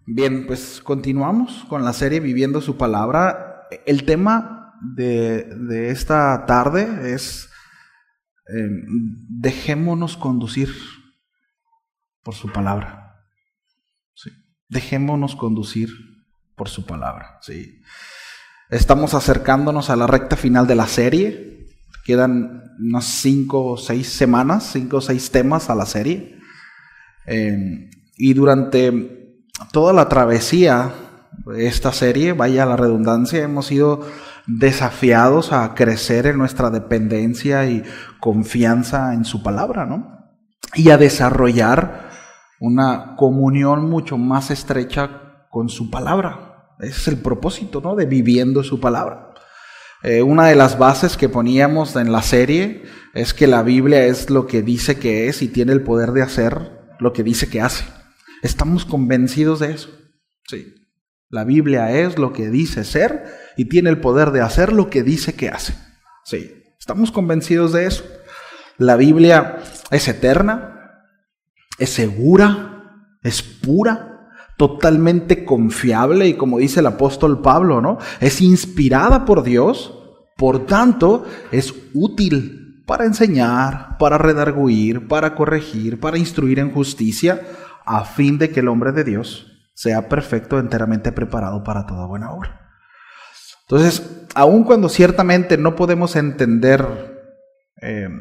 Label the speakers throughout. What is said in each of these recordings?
Speaker 1: Bien, pues continuamos con la serie Viviendo su Palabra. El tema de esta tarde es dejémonos conducir por su palabra. Sí. Dejémonos conducir por su palabra. Sí. Estamos acercándonos a la recta final de la serie. Quedan unas 5 o 6 semanas, 5 o 6 temas a la serie. Y durante toda la travesía de esta serie, vaya la redundancia, hemos sido desafiados a crecer en nuestra dependencia y confianza en su palabra, ¿no? Y a desarrollar una comunión mucho más estrecha con su palabra. Ese es el propósito, ¿no? De viviendo su palabra. Una de las bases que poníamos en la serie es que la Biblia es lo que dice que es y tiene el poder de hacer lo que dice que hace. Estamos convencidos de eso. Sí. La Biblia es lo que dice ser y tiene el poder de hacer lo que dice que hace. Sí. Estamos convencidos de eso. La Biblia es eterna, es segura, es pura, totalmente confiable y, como dice el apóstol Pablo, ¿no? Es inspirada por Dios, por tanto es útil para enseñar, para redarguir, para corregir, para instruir en justicia, a fin de que el hombre de Dios sea perfecto, enteramente preparado para toda buena obra. Entonces, aun cuando ciertamente no podemos entender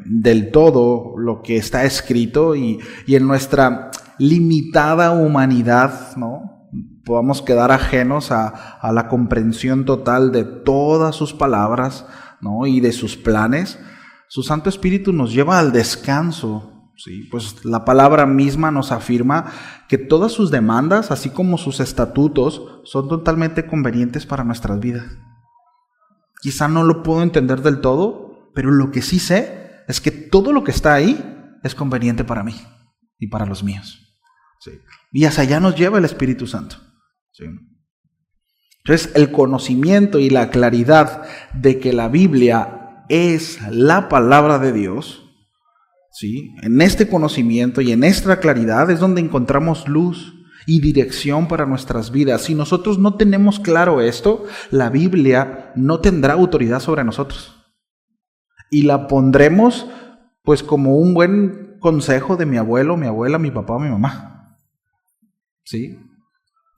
Speaker 1: del todo lo que está escrito y en nuestra limitada humanidad, ¿no?, podamos quedar ajenos a la comprensión total de todas sus palabras, ¿no?, y de sus planes, su Santo Espíritu nos lleva al descanso. Sí, pues la palabra misma nos afirma que todas sus demandas, así como sus estatutos, son totalmente convenientes para nuestras vidas. Quizá no lo puedo entender del todo, pero lo que sí sé es que todo lo que está ahí es conveniente para mí y para los míos. Sí. Y hacia allá nos lleva el Espíritu Santo. Sí. Entonces, el conocimiento y la claridad de que la Biblia es la palabra de Dios, ¿sí?, en este conocimiento y en esta claridad es donde encontramos luz y dirección para nuestras vidas. Si nosotros no tenemos claro esto, la Biblia no tendrá autoridad sobre nosotros. Y la pondremos pues como un buen consejo de mi abuelo, mi abuela, mi papá, mi mamá. ¿Sí?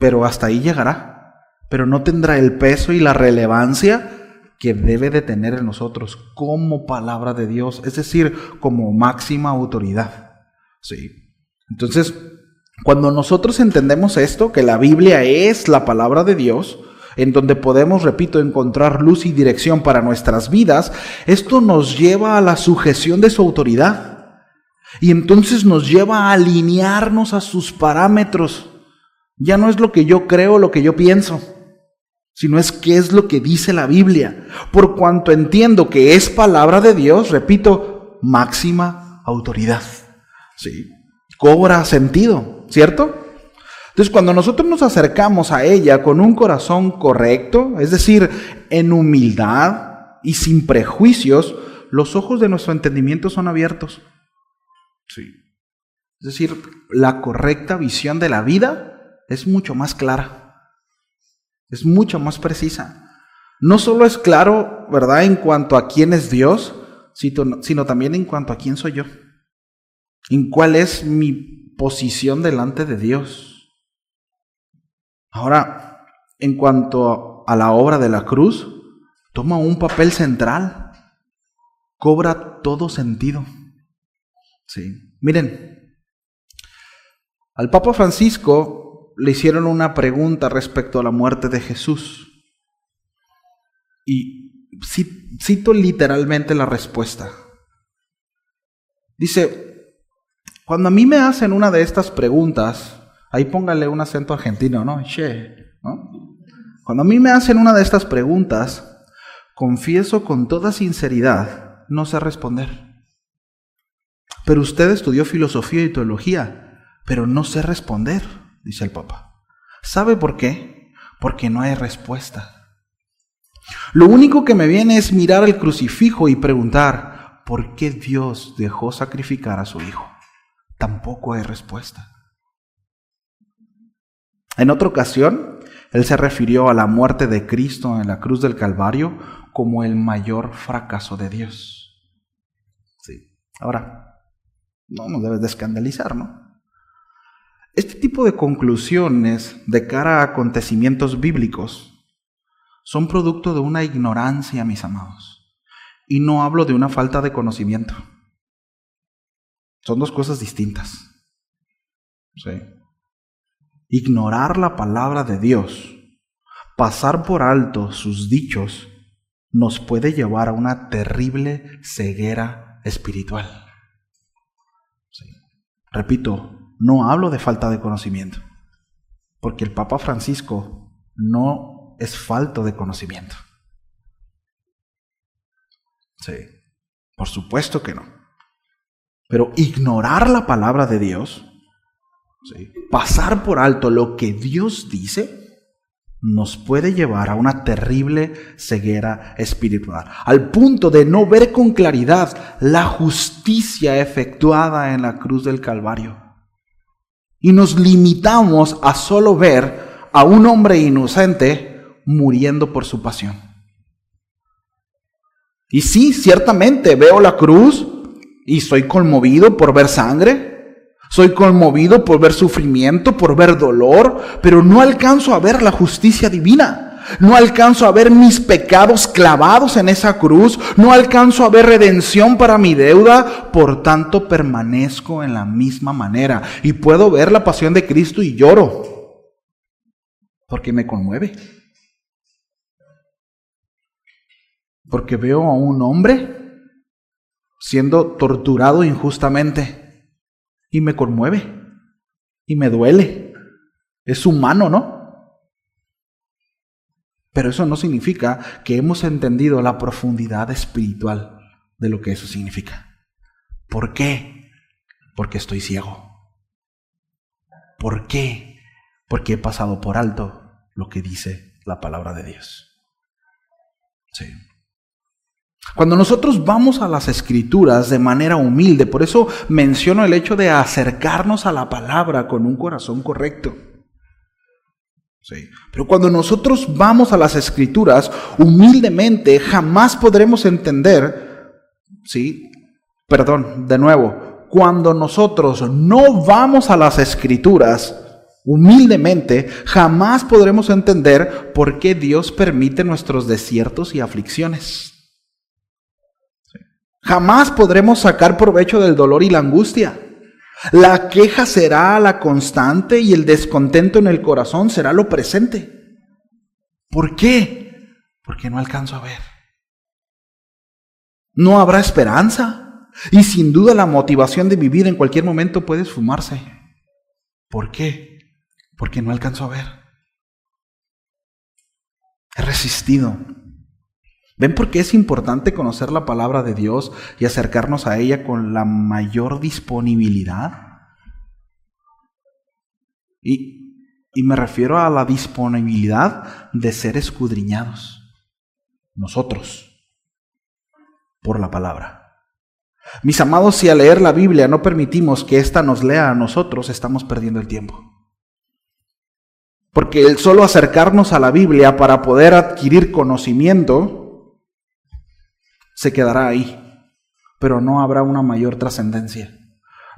Speaker 1: Pero hasta ahí llegará. Pero no tendrá el peso y la relevancia que debe de tener en nosotros como palabra de Dios, es decir, como máxima autoridad. Sí. Entonces, cuando nosotros entendemos esto, que la Biblia es la palabra de Dios, en donde podemos, repito, encontrar luz y dirección para nuestras vidas, esto nos lleva a la sujeción de su autoridad. Y entonces nos lleva a alinearnos a sus parámetros. Ya no es lo que yo creo, lo que yo pienso, sino es qué es lo que dice la Biblia. Por cuanto entiendo que es palabra de Dios, repito, máxima autoridad. Sí, cobra sentido, ¿cierto? Entonces, cuando nosotros nos acercamos a ella con un corazón correcto, es decir, en humildad y sin prejuicios, los ojos de nuestro entendimiento son abiertos. Sí. Es decir, la correcta visión de la vida es mucho más clara. Es mucho más precisa. No solo es claro, ¿verdad?, en cuanto a quién es Dios, sino también en cuanto a quién soy yo. En cuál es mi posición delante de Dios. Ahora, en cuanto a la obra de la cruz, toma un papel central. Cobra todo sentido. Sí. Miren, al Papa Francisco le hicieron una pregunta respecto a la muerte de Jesús. Y cito literalmente la respuesta. Dice, cuando a mí me hacen una de estas preguntas, ahí póngale un acento argentino, ¿no? ¿No? Cuando a mí me hacen una de estas preguntas, confieso con toda sinceridad, no sé responder. Pero usted estudió filosofía y teología, pero no sé responder, dice el Papa. ¿Sabe por qué? Porque no hay respuesta. Lo único que me viene es mirar el crucifijo y preguntar, ¿por qué Dios dejó sacrificar a su Hijo? Tampoco hay respuesta. En otra ocasión, él se refirió a la muerte de Cristo en la cruz del Calvario como el mayor fracaso de Dios. Sí. Ahora, no nos debes de escandalizar, ¿no? Este tipo de conclusiones de cara a acontecimientos bíblicos son producto de una ignorancia, mis amados. Y no hablo de una falta de conocimiento. Son dos cosas distintas. Sí. Ignorar la palabra de Dios, pasar por alto sus dichos, nos puede llevar a una terrible ceguera espiritual. Sí. Repito, no hablo de falta de conocimiento, porque el Papa Francisco no es falto de conocimiento. Sí, por supuesto que no. Pero ignorar la palabra de Dios, sí, pasar por alto lo que Dios dice, nos puede llevar a una terrible ceguera espiritual, al punto de no ver con claridad la justicia efectuada en la cruz del Calvario. Y nos limitamos a solo ver a un hombre inocente muriendo por su pasión. Y sí, ciertamente veo la cruz y soy conmovido por ver sangre, soy conmovido por ver sufrimiento, por ver dolor, pero no alcanzo a ver la justicia divina. No alcanzo a ver mis pecados clavados en esa cruz, no alcanzo a ver redención para mi deuda, por tanto permanezco en la misma manera. Y puedo ver la pasión de Cristo y lloro, porque me conmueve. Porque veo a un hombre siendo torturado injustamente y me conmueve y me duele. Es humano, ¿no? Pero eso no significa que hemos entendido la profundidad espiritual de lo que eso significa. ¿Por qué? Porque estoy ciego. ¿Por qué? Porque he pasado por alto lo que dice la palabra de Dios. Sí. Cuando nosotros vamos a las Escrituras de manera humilde, por eso menciono el hecho de acercarnos a la palabra con un corazón correcto. Sí. Pero cuando nosotros vamos a las Escrituras humildemente, jamás podremos entender, ¿sí? Cuando nosotros no vamos a las Escrituras humildemente, jamás podremos entender por qué Dios permite nuestros desiertos y aflicciones. Sí. Jamás podremos sacar provecho del dolor y la angustia. La queja será la constante y el descontento en el corazón será lo presente. ¿Por qué? Porque no alcanzo a ver. No habrá esperanza y sin duda la motivación de vivir en cualquier momento puede esfumarse. ¿Por qué? Porque no alcanzo a ver. He resistido. ¿Ven por qué es importante conocer la palabra de Dios y acercarnos a ella con la mayor disponibilidad? Y me refiero a la disponibilidad de ser escudriñados, nosotros, por la palabra. Mis amados, si al leer la Biblia no permitimos que ésta nos lea a nosotros, estamos perdiendo el tiempo. Porque el solo acercarnos a la Biblia para poder adquirir conocimiento se quedará ahí, pero no habrá una mayor trascendencia,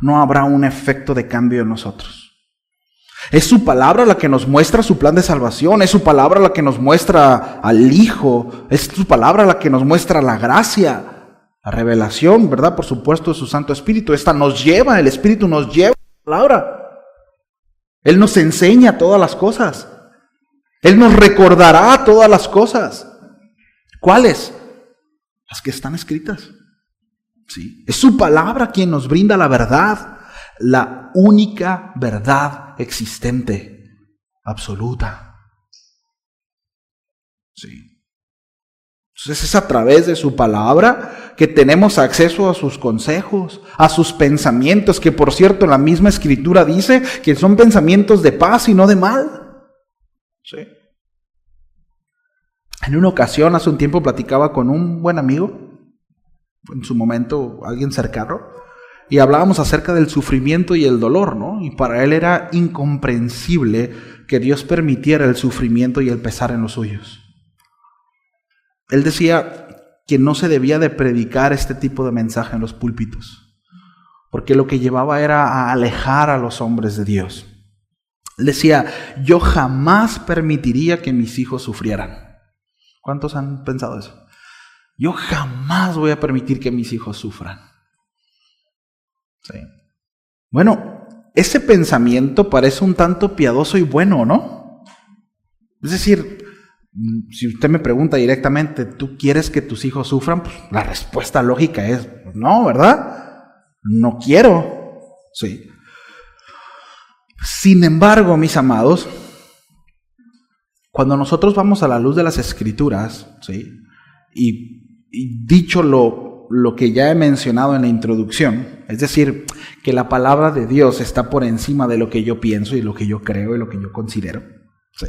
Speaker 1: no habrá un efecto de cambio en nosotros. Es su palabra la que nos muestra su plan de salvación, es su palabra la que nos muestra al Hijo, es su palabra la que nos muestra la gracia, la revelación, ¿verdad? Por supuesto, de su Santo Espíritu. El Espíritu nos lleva a la palabra. Él nos enseña todas las cosas. Él nos recordará todas las cosas. ¿Cuáles? Las que están escritas. Sí. Es su palabra quien nos brinda la verdad, la única verdad existente, absoluta. Sí. Entonces es a través de su palabra que tenemos acceso a sus consejos, a sus pensamientos, que por cierto la misma Escritura dice que son pensamientos de paz y no de mal. Sí. En una ocasión, hace un tiempo, platicaba con un buen amigo, en su momento alguien cercano, y hablábamos acerca del sufrimiento y el dolor, ¿no? Y para él era incomprensible que Dios permitiera el sufrimiento y el pesar en los suyos. Él decía que no se debía de predicar este tipo de mensaje en los púlpitos, porque lo que llevaba era a alejar a los hombres de Dios. Él decía, yo jamás permitiría que mis hijos sufrieran. ¿Cuántos han pensado eso? Yo jamás voy a permitir que mis hijos sufran. Sí. Bueno, ese pensamiento parece un tanto piadoso y bueno, ¿no? Es decir, si usted me pregunta directamente, ¿tú quieres que tus hijos sufran? Pues la respuesta lógica es, pues no, ¿verdad? No quiero. Sí. Sin embargo, mis amados, cuando nosotros vamos a la luz de las Escrituras, ¿sí? Y dicho lo que ya he mencionado en la introducción, es decir, que la palabra de Dios está por encima de lo que yo pienso y lo que yo creo y lo que yo considero, ¿sí?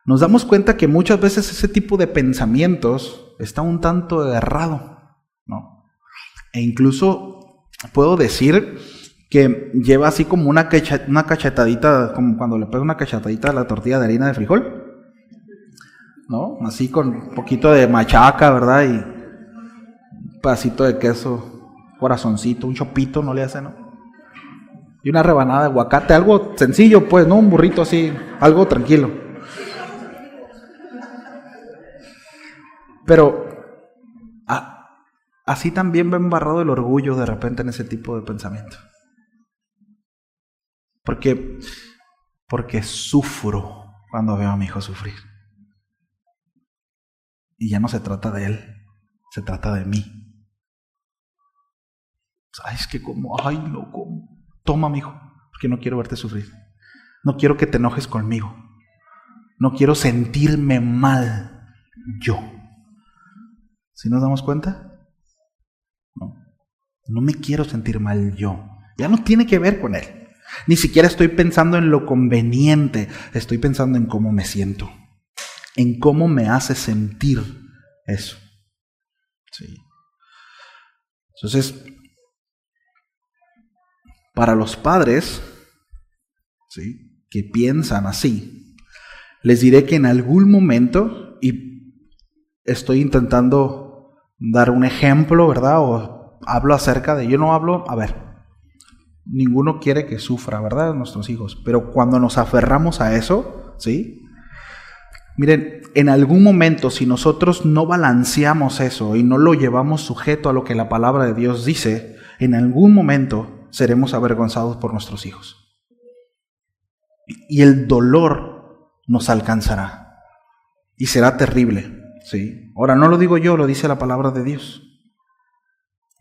Speaker 1: Nos damos cuenta que muchas veces ese tipo de pensamientos está un tanto errado, ¿no? E incluso puedo decir que lleva así como una cachetadita, como cuando le pega una cachetadita a la tortilla de harina de frijol, ¿no? Así con un poquito de machaca, ¿verdad? Y un pedacito de queso, corazoncito, un chopito, no le hace, ¿no? Y una rebanada de aguacate, algo sencillo, pues, ¿no? Un burrito así, algo tranquilo. Pero así también va embarrado el orgullo de repente en ese tipo de pensamiento. Porque sufro cuando veo a mi hijo sufrir. Y ya no se trata de él, se trata de mí. Ay, es que como, ay no, como. Toma, mijo, porque no quiero verte sufrir. No quiero que te enojes conmigo. No quiero sentirme mal yo. ¿Sí nos damos cuenta? No me quiero sentir mal yo. Ya no tiene que ver con él. Ni siquiera estoy pensando en lo conveniente. Estoy pensando en cómo me siento. En cómo me hace sentir eso. Sí. Entonces, para los padres, ¿sí?, que piensan así, les diré que en algún momento, y estoy intentando dar un ejemplo, ¿verdad? O hablo acerca de, yo no hablo, a ver, ninguno quiere que sufra, ¿verdad? Nuestros hijos, pero cuando nos aferramos a eso, ¿sí? Miren, en algún momento, si nosotros no balanceamos eso y no lo llevamos sujeto a lo que la palabra de Dios dice, en algún momento seremos avergonzados por nuestros hijos. Y el dolor nos alcanzará. Y será terrible, ¿sí? Ahora, no lo digo yo, lo dice la palabra de Dios.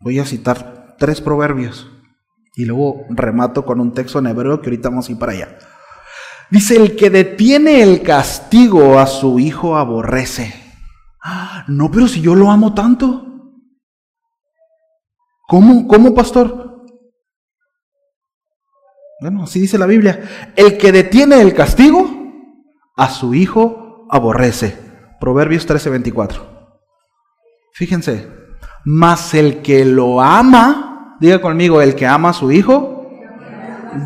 Speaker 1: Voy a citar 3 proverbios y luego remato con un texto en hebreo que ahorita vamos a ir para allá. Dice, el que detiene el castigo a su hijo aborrece. No, pero si yo lo amo tanto. ¿Cómo, pastor? Bueno, así dice la Biblia. El que detiene el castigo a su hijo aborrece. Proverbios 13:24. Fíjense. Mas el que lo ama, diga conmigo, el que ama a su hijo,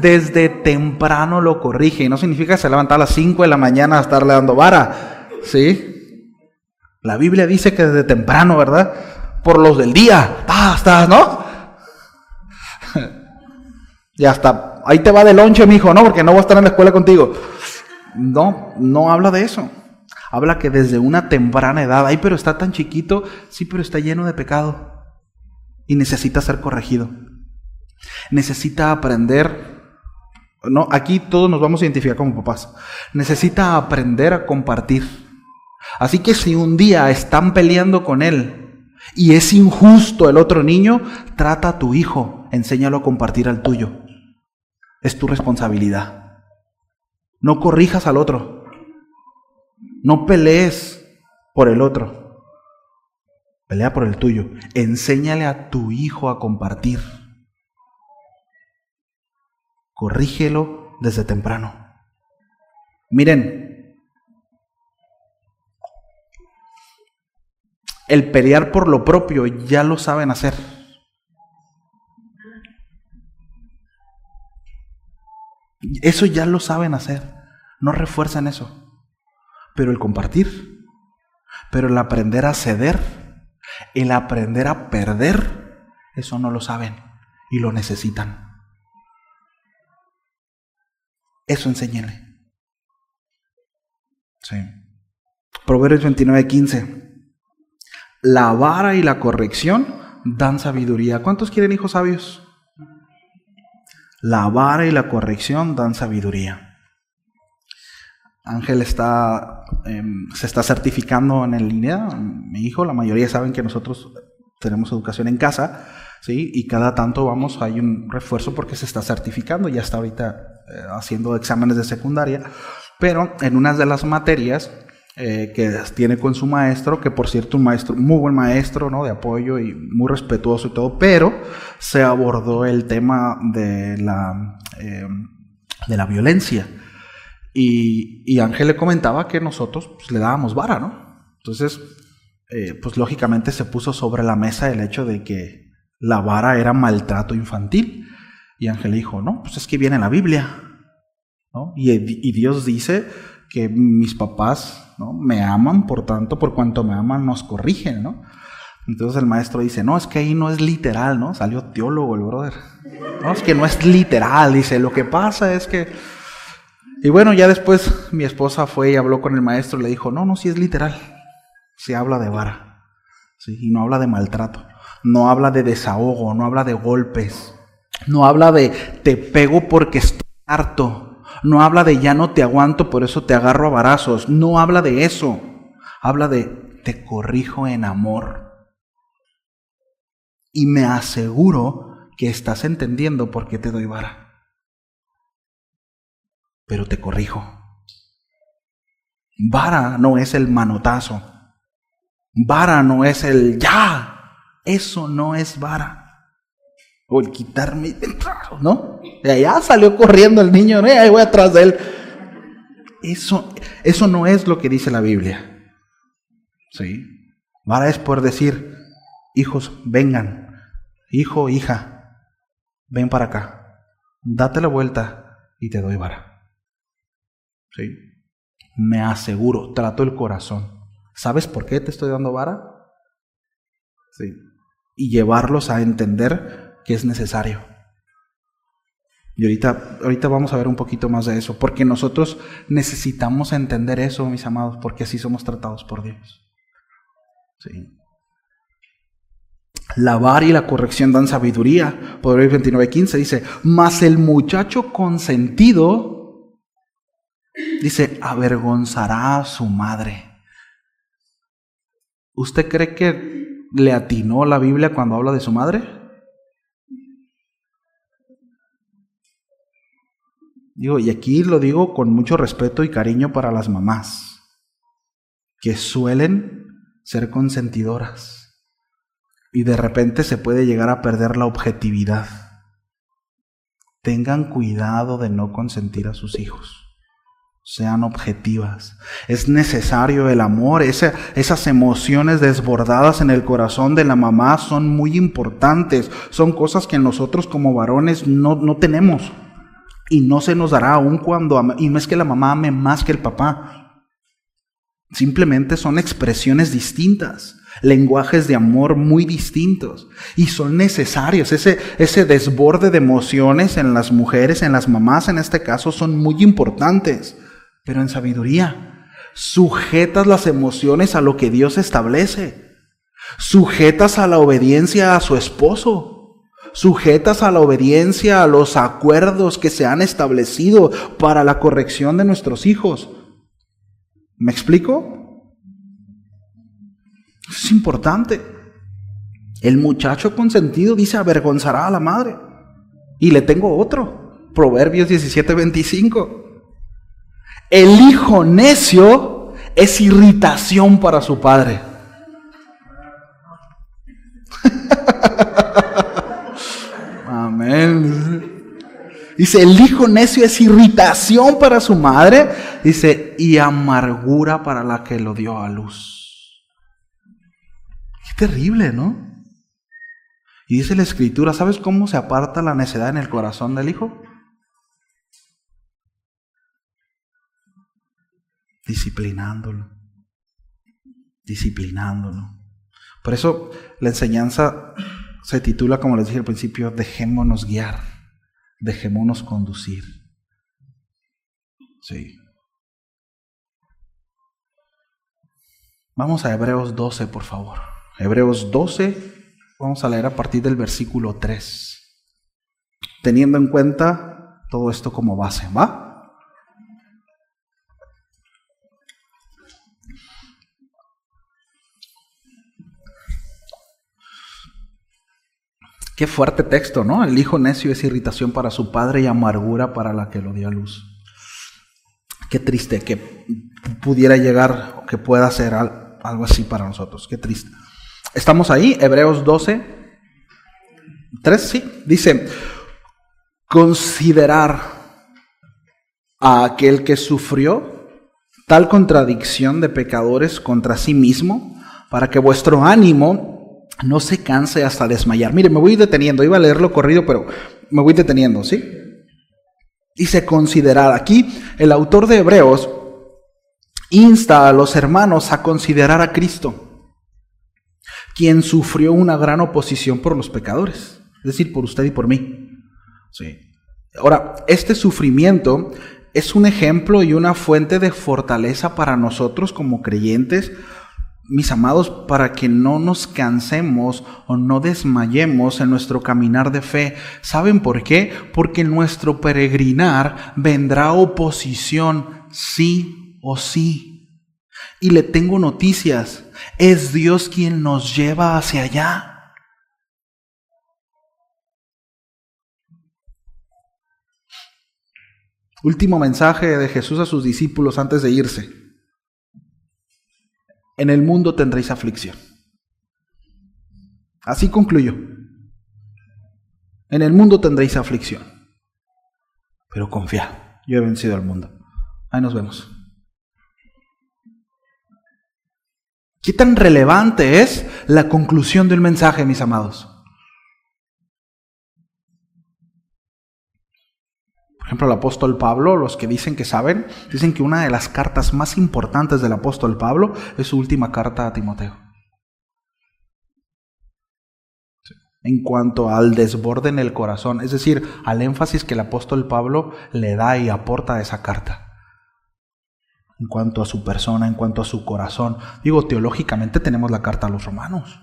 Speaker 1: desde temprano lo corrige. Y no significa que se levanta a las 5 de la mañana a estarle dando vara, ¿sí? La Biblia dice que desde temprano, ¿verdad? Por los del día, hasta, ¿no? Y hasta, ahí te va de lonche, mijo, ¿no? Porque no voy a estar en la escuela contigo. No habla de eso. Habla que desde una temprana edad, ay, pero está tan chiquito, sí, pero está lleno de pecado. Y necesita ser corregido. Necesita aprender. No, aquí todos nos vamos a identificar como papás. Necesita aprender a compartir. Así que si un día están peleando con él y es injusto el otro niño, trata a tu hijo, enséñalo a compartir al tuyo. Es tu responsabilidad. No corrijas al otro. No pelees por el otro. Pelea por el tuyo. Enséñale a tu hijo a compartir. Corrígelo desde temprano. Miren, el pelear por lo propio ya lo saben hacer. Eso ya lo saben hacer. no refuerzan eso. Pero el compartir, pero el aprender a ceder, el aprender a perder, eso no lo saben y lo necesitan. Eso enséñenle. Sí. Proverbios 29:15. La vara y la corrección dan sabiduría. ¿Cuántos quieren hijos sabios? La vara y la corrección dan sabiduría. Ángel se está certificando en línea. Mi hijo, la mayoría saben que nosotros tenemos educación en casa, ¿sí? Y cada tanto hay un refuerzo porque se está certificando. Ya está ahorita haciendo exámenes de secundaria. Pero en unas de las materias que tiene con su maestro, que por cierto un maestro, muy buen maestro, ¿no? De apoyo y muy respetuoso y todo, pero se abordó el tema de la violencia. Y Ángel le comentaba que nosotros pues, le dábamos vara, ¿no? Entonces, pues lógicamente se puso sobre la mesa el hecho de que la vara era maltrato infantil. Y Ángel le dijo, no, pues es que viene en la Biblia, ¿no? Y Dios dice que mis papás, ¿no? Me aman, por tanto, por cuanto me aman, nos corrigen, ¿no? Entonces el maestro dice, no, es que ahí no es literal, ¿no? Salió teólogo el brother. No, es que no es literal, dice, lo que pasa es que... Y bueno, ya después mi esposa fue y habló con el maestro y le dijo, no, sí es literal. Se habla de vara, ¿sí? Y no habla de maltrato, no habla de desahogo, no habla de golpes, no habla de te pego porque estoy harto. No habla de ya no te aguanto, por eso te agarro a varazos. No habla de eso. Habla de te corrijo en amor. Y me aseguro que estás entendiendo por qué te doy vara. Pero te corrijo. Vara no es el manotazo. Vara no es el ya. Eso no es vara. O el quitarme, ¿no? De allá salió corriendo el niño, ¿no? Ahí voy atrás de él. Eso no es lo que dice la Biblia. ¿Sí? Vara es por decir, hijos, vengan. Hijo, hija, ven para acá. Date la vuelta y te doy vara. ¿Sí? Me aseguro, trato el corazón. ¿Sabes por qué te estoy dando vara? Sí. Y llevarlos a entender que es necesario. Y ahorita vamos a ver un poquito más de eso, porque nosotros necesitamos entender eso, mis amados, porque así somos tratados por Dios. Sí. La vara y la corrección dan sabiduría. Proverbios 29:15 dice, mas el muchacho consentido, dice, avergonzará a su madre. ¿Usted cree que le atinó la Biblia cuando habla de su madre? Y aquí lo digo con mucho respeto y cariño para las mamás, que suelen ser consentidoras y de repente se puede llegar a perder la objetividad. Tengan cuidado de no consentir a sus hijos. Sean objetivas. Es necesario el amor, esas emociones desbordadas en el corazón de la mamá son muy importantes. Son cosas que nosotros como varones no tenemos. Y no se nos dará aún y no es que la mamá ame más que el papá. Simplemente son expresiones distintas, lenguajes de amor muy distintos. Y son necesarios. Ese desborde de emociones en las mujeres, en las mamás en este caso, son muy importantes. Pero en sabiduría, sujetas las emociones a lo que Dios establece. Sujetas a la obediencia a su esposo. Sujetas a la obediencia a los acuerdos que se han establecido para la corrección de nuestros hijos. ¿Me explico? Eso es importante. El muchacho consentido dice avergonzará a la madre. Y le tengo otro. Proverbios 17:25. El hijo necio es irritación para su padre. Amén. Dice, el hijo necio es irritación para su madre. Dice, y amargura para la que lo dio a luz. Qué terrible, ¿no? Y dice la Escritura, ¿sabes cómo se aparta la necedad en el corazón del hijo? disciplinándolo. Por eso la enseñanza se titula, como les dije al principio, dejémonos guiar, dejémonos conducir. Sí. Vamos a Hebreos 12, por favor. Hebreos 12, vamos a leer a partir del versículo 3. Teniendo en cuenta todo esto como base, ¿va? Qué fuerte texto, ¿no? El hijo necio es irritación para su padre y amargura para la que lo dio a luz. Qué triste que pudiera llegar o que pueda ser algo así para nosotros. Qué triste. Estamos ahí, Hebreos 12, 3, sí. Dice, considerar a aquel que sufrió tal contradicción de pecadores contra sí mismo, para que vuestro ánimo no se canse hasta desmayar. Mire, me voy deteniendo. Iba a leerlo corrido, pero me voy deteniendo, ¿sí? Dice considerar. Aquí el autor de Hebreos insta a los hermanos a considerar a Cristo, quien sufrió una gran oposición por los pecadores, es decir, por usted y por mí. Sí. Ahora, este sufrimiento es un ejemplo y una fuente de fortaleza para nosotros como creyentes, mis amados, para que no nos cansemos o no desmayemos en nuestro caminar de fe. ¿Saben por qué? Porque en nuestro peregrinar vendrá oposición, sí o sí. Y le tengo noticias, es Dios quien nos lleva hacia allá. Último mensaje de Jesús a sus discípulos antes de irse. En el mundo tendréis aflicción. Así concluyó. En el mundo tendréis aflicción. Pero confiad, yo he vencido al mundo. Ahí nos vemos. ¿Qué tan relevante es la conclusión del mensaje, mis amados? Por ejemplo, el apóstol Pablo, los que dicen que saben, dicen que una de las cartas más importantes del apóstol Pablo es su última carta a Timoteo. En cuanto al desborde en el corazón, es decir, al énfasis que el apóstol Pablo le da y aporta a esa carta. En cuanto a su persona, en cuanto a su corazón. Digo, teológicamente tenemos la carta a los romanos,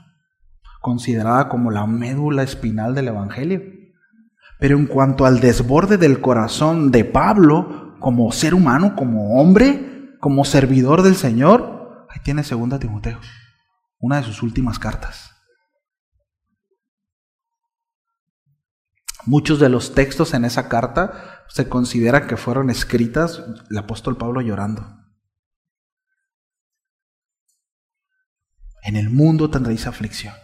Speaker 1: considerada como la médula espinal del evangelio. Pero en cuanto al desborde del corazón de Pablo, como ser humano, como hombre, como servidor del Señor, ahí tiene 2 Timoteo, una de sus últimas cartas. Muchos de los textos en esa carta se considera que fueron escritas el apóstol Pablo llorando. En el mundo tendréis aflicción,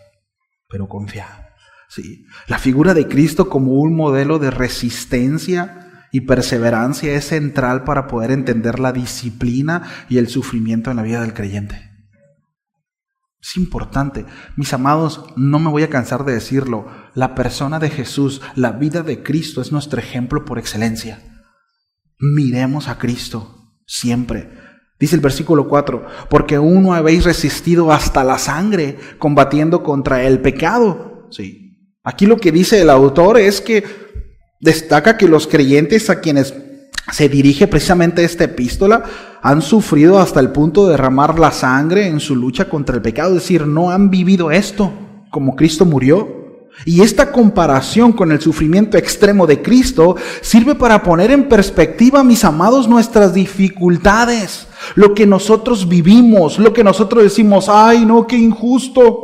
Speaker 1: pero confiad. Sí. La figura de Cristo como un modelo de resistencia y perseverancia es central para poder entender la disciplina y el sufrimiento en la vida del creyente. Es importante. Mis amados, no me voy a cansar de decirlo. La persona de Jesús, la vida de Cristo es nuestro ejemplo por excelencia. Miremos a Cristo siempre. Dice el versículo 4, porque uno habéis resistido hasta la sangre, combatiendo contra el pecado. Sí. Aquí lo que dice el autor es que destaca que los creyentes a quienes se dirige precisamente esta epístola han sufrido hasta el punto de derramar la sangre en su lucha contra el pecado. Es decir, no han vivido esto como Cristo murió. Y esta comparación con el sufrimiento extremo de Cristo sirve para poner en perspectiva, mis amados, nuestras dificultades, lo que nosotros vivimos, lo que nosotros decimos, ¡ay no, qué injusto!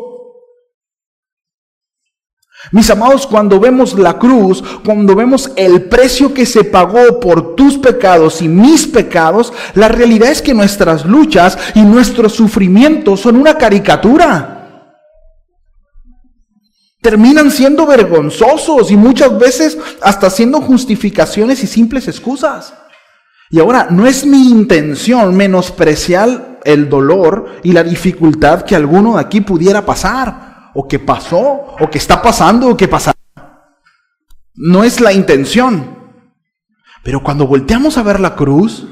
Speaker 1: Mis amados, cuando vemos la cruz, cuando vemos el precio que se pagó por tus pecados y mis pecados, la realidad es que nuestras luchas y nuestros sufrimientos son una caricatura. Terminan siendo vergonzosos y muchas veces hasta siendo justificaciones y simples excusas. Y ahora, no es mi intención menospreciar el dolor y la dificultad que alguno de aquí pudiera pasar, o que pasó, o que está pasando, o que pasará. No es la intención. Pero cuando volteamos a ver la cruz,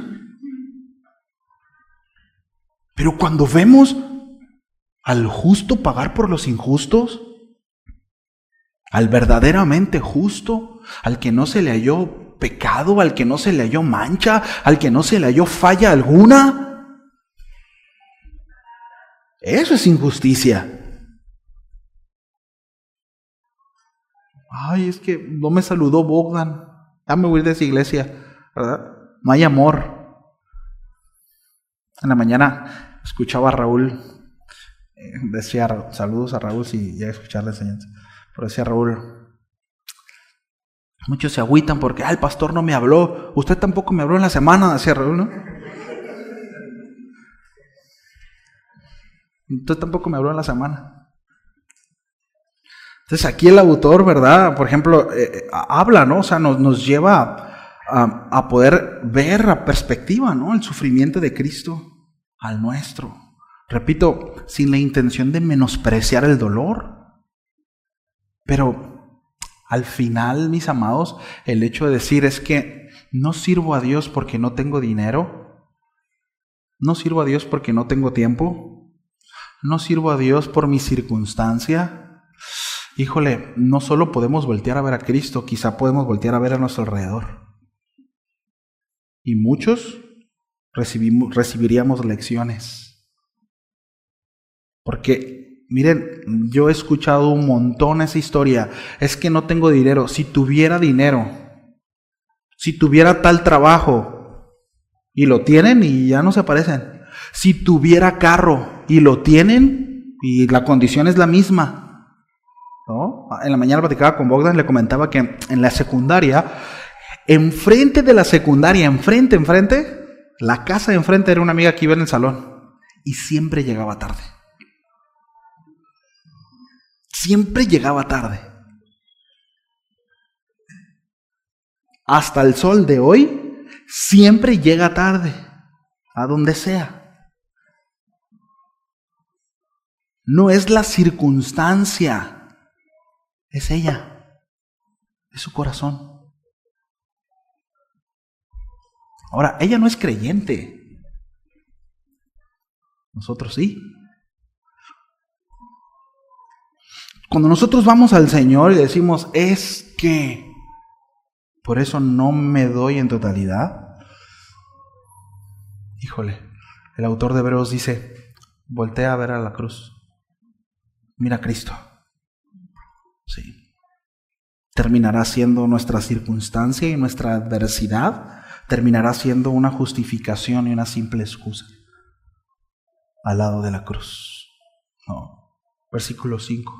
Speaker 1: Pero cuando vemos al justo pagar por los injustos, al verdaderamente justo, al que no se le halló pecado, al que no se le halló mancha, al que no se le halló falla alguna, eso es injusticia. Ay, es que no me saludó Bogdan. Ya me voy a ir de esa iglesia, ¿verdad? No hay amor. En la mañana escuchaba a Raúl, decía, saludos a Raúl si ya escuchar la enseñanza, pero decía Raúl, muchos se agüitan porque el pastor no me habló, usted tampoco me habló en la semana, decía Raúl, ¿no? Usted tampoco me habló en la semana. Entonces aquí el autor, ¿verdad? Por ejemplo, habla, ¿no? O sea, nos lleva a poder ver a perspectiva, ¿no? El sufrimiento de Cristo al nuestro. Repito, sin la intención de menospreciar el dolor. Pero al final, mis amados, el hecho de decir es que no sirvo a Dios porque no tengo dinero. No sirvo a Dios porque no tengo tiempo. No sirvo a Dios por mi circunstancia. Híjole, no solo podemos voltear a ver a Cristo, quizá podemos voltear a ver a nuestro alrededor. Y muchos recibiríamos lecciones. Porque, miren, yo he escuchado un montón esa historia. Es que no tengo dinero. Si tuviera dinero, si tuviera tal trabajo, y lo tienen y ya no se parecen. Si tuviera carro y lo tienen y la condición es la misma. ¿No? En la mañana platicaba con Bogdan, le comentaba que en la secundaria, enfrente de la secundaria, enfrente, la casa de enfrente era una amiga que iba en el salón y siempre llegaba tarde. Siempre llegaba tarde. Hasta el sol de hoy, siempre llega tarde, a donde sea. No es la circunstancia. Es ella, es su corazón. Ahora, ella no es creyente. Nosotros sí. Cuando nosotros vamos al Señor y decimos, es que por eso no me doy en totalidad. Híjole, el autor de Hebreos dice, voltea a ver a la cruz. Mira a Cristo. Sí. Terminará siendo nuestra circunstancia y nuestra adversidad, terminará siendo una justificación y una simple excusa al lado de la cruz. No. Versículo 5.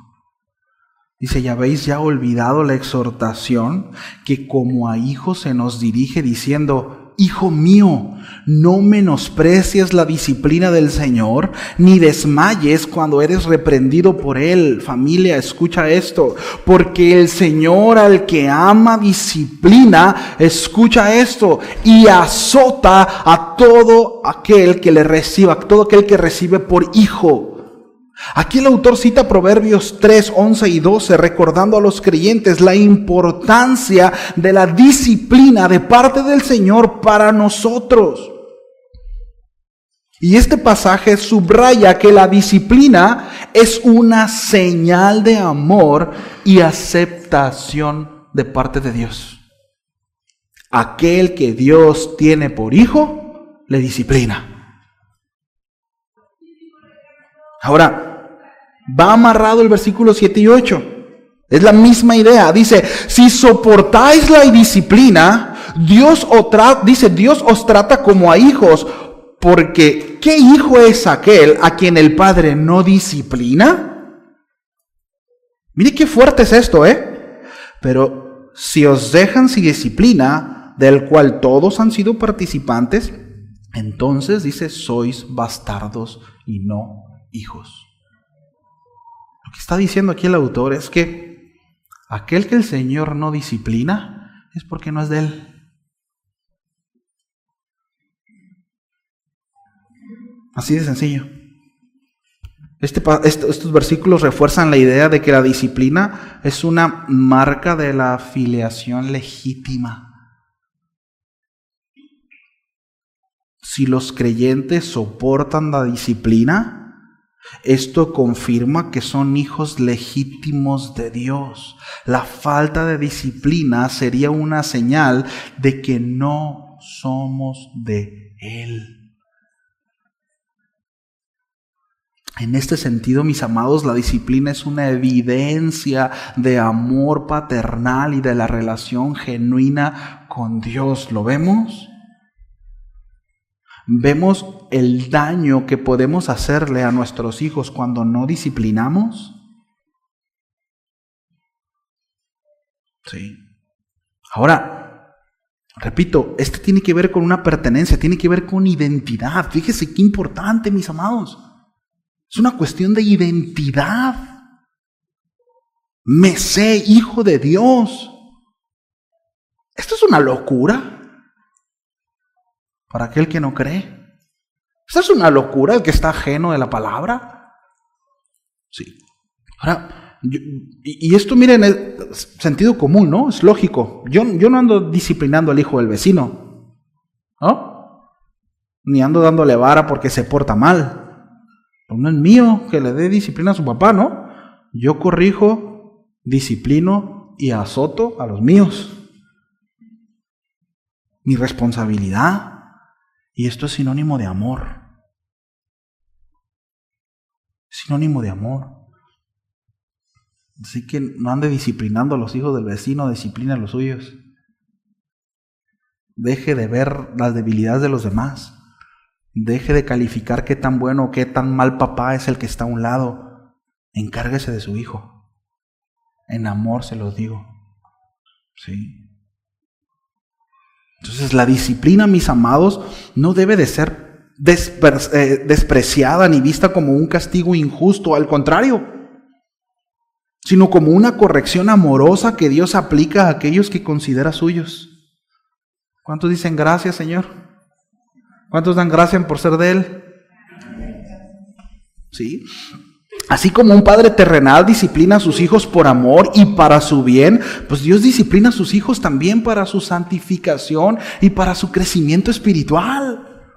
Speaker 1: Dice, ¿ya habéis ya olvidado la exhortación que como a hijos se nos dirige diciendo, Hijo mío, no menosprecies la disciplina del Señor, ni desmayes cuando eres reprendido por Él? Familia, escucha esto, porque el Señor al que ama disciplina, escucha esto, y azota a todo aquel que le reciba, a todo aquel que recibe por hijo. Aquí el autor cita Proverbios 3, 11 y 12, recordando a los creyentes la importancia de la disciplina de parte del Señor para nosotros. Y este pasaje subraya que la disciplina es una señal de amor y aceptación de parte de Dios. Aquel que Dios tiene por hijo, le disciplina. Ahora, va amarrado el versículo 7 y 8. Es la misma idea. Dice, si soportáis la indisciplina, Dios os trata como a hijos. Porque, ¿qué hijo es aquel a quien el Padre no disciplina? Mire qué fuerte es esto, Pero si os dejan sin disciplina, del cual todos han sido participantes, entonces, dice, sois bastardos y no hijos. Lo que está diciendo aquí el autor es que aquel que el Señor no disciplina es porque no es de Él. Así de sencillo. Estos versículos refuerzan la idea de que la disciplina es una marca de la filiación legítima. Si los creyentes soportan la disciplina, esto confirma que son hijos legítimos de Dios. La falta de disciplina sería una señal de que no somos de Él. En este sentido, mis amados, la disciplina es una evidencia de amor paternal y de la relación genuina con Dios. ¿Lo vemos? ¿Vemos el daño que podemos hacerle a nuestros hijos cuando no disciplinamos? Sí. Ahora, repito, esto tiene que ver con una pertenencia, tiene que ver con identidad. Fíjese qué importante, mis amados. Es una cuestión de identidad. Me sé hijo de Dios. Esto es una locura para aquel que no cree. Esto es una locura, el que está ajeno de la palabra. Sí. Ahora, y esto miren, es sentido común, ¿no? Es lógico. Yo no ando disciplinando al hijo del vecino, ¿no? Ni ando dándole vara porque se porta mal. No es mío que le dé disciplina a su papá, ¿no? Yo corrijo, disciplino y azoto a los míos. Mi responsabilidad. Y esto es sinónimo de amor. Sinónimo de amor. Así que no ande disciplinando a los hijos del vecino, disciplina a los suyos. Deje de ver las debilidades de los demás. Deje de calificar qué tan bueno o qué tan mal papá es el que está a un lado. Encárguese de su hijo. En amor se los digo. Sí. Entonces la disciplina, mis amados, no debe de ser despreciada ni vista como un castigo injusto. Al contrario, sino como una corrección amorosa que Dios aplica a aquellos que considera suyos. ¿Cuántos dicen gracias, Señor? ¿Cuántos dan gracias por ser de Él? ¿Sí? Así como un padre terrenal disciplina a sus hijos por amor y para su bien, pues Dios disciplina a sus hijos también para su santificación y para su crecimiento espiritual.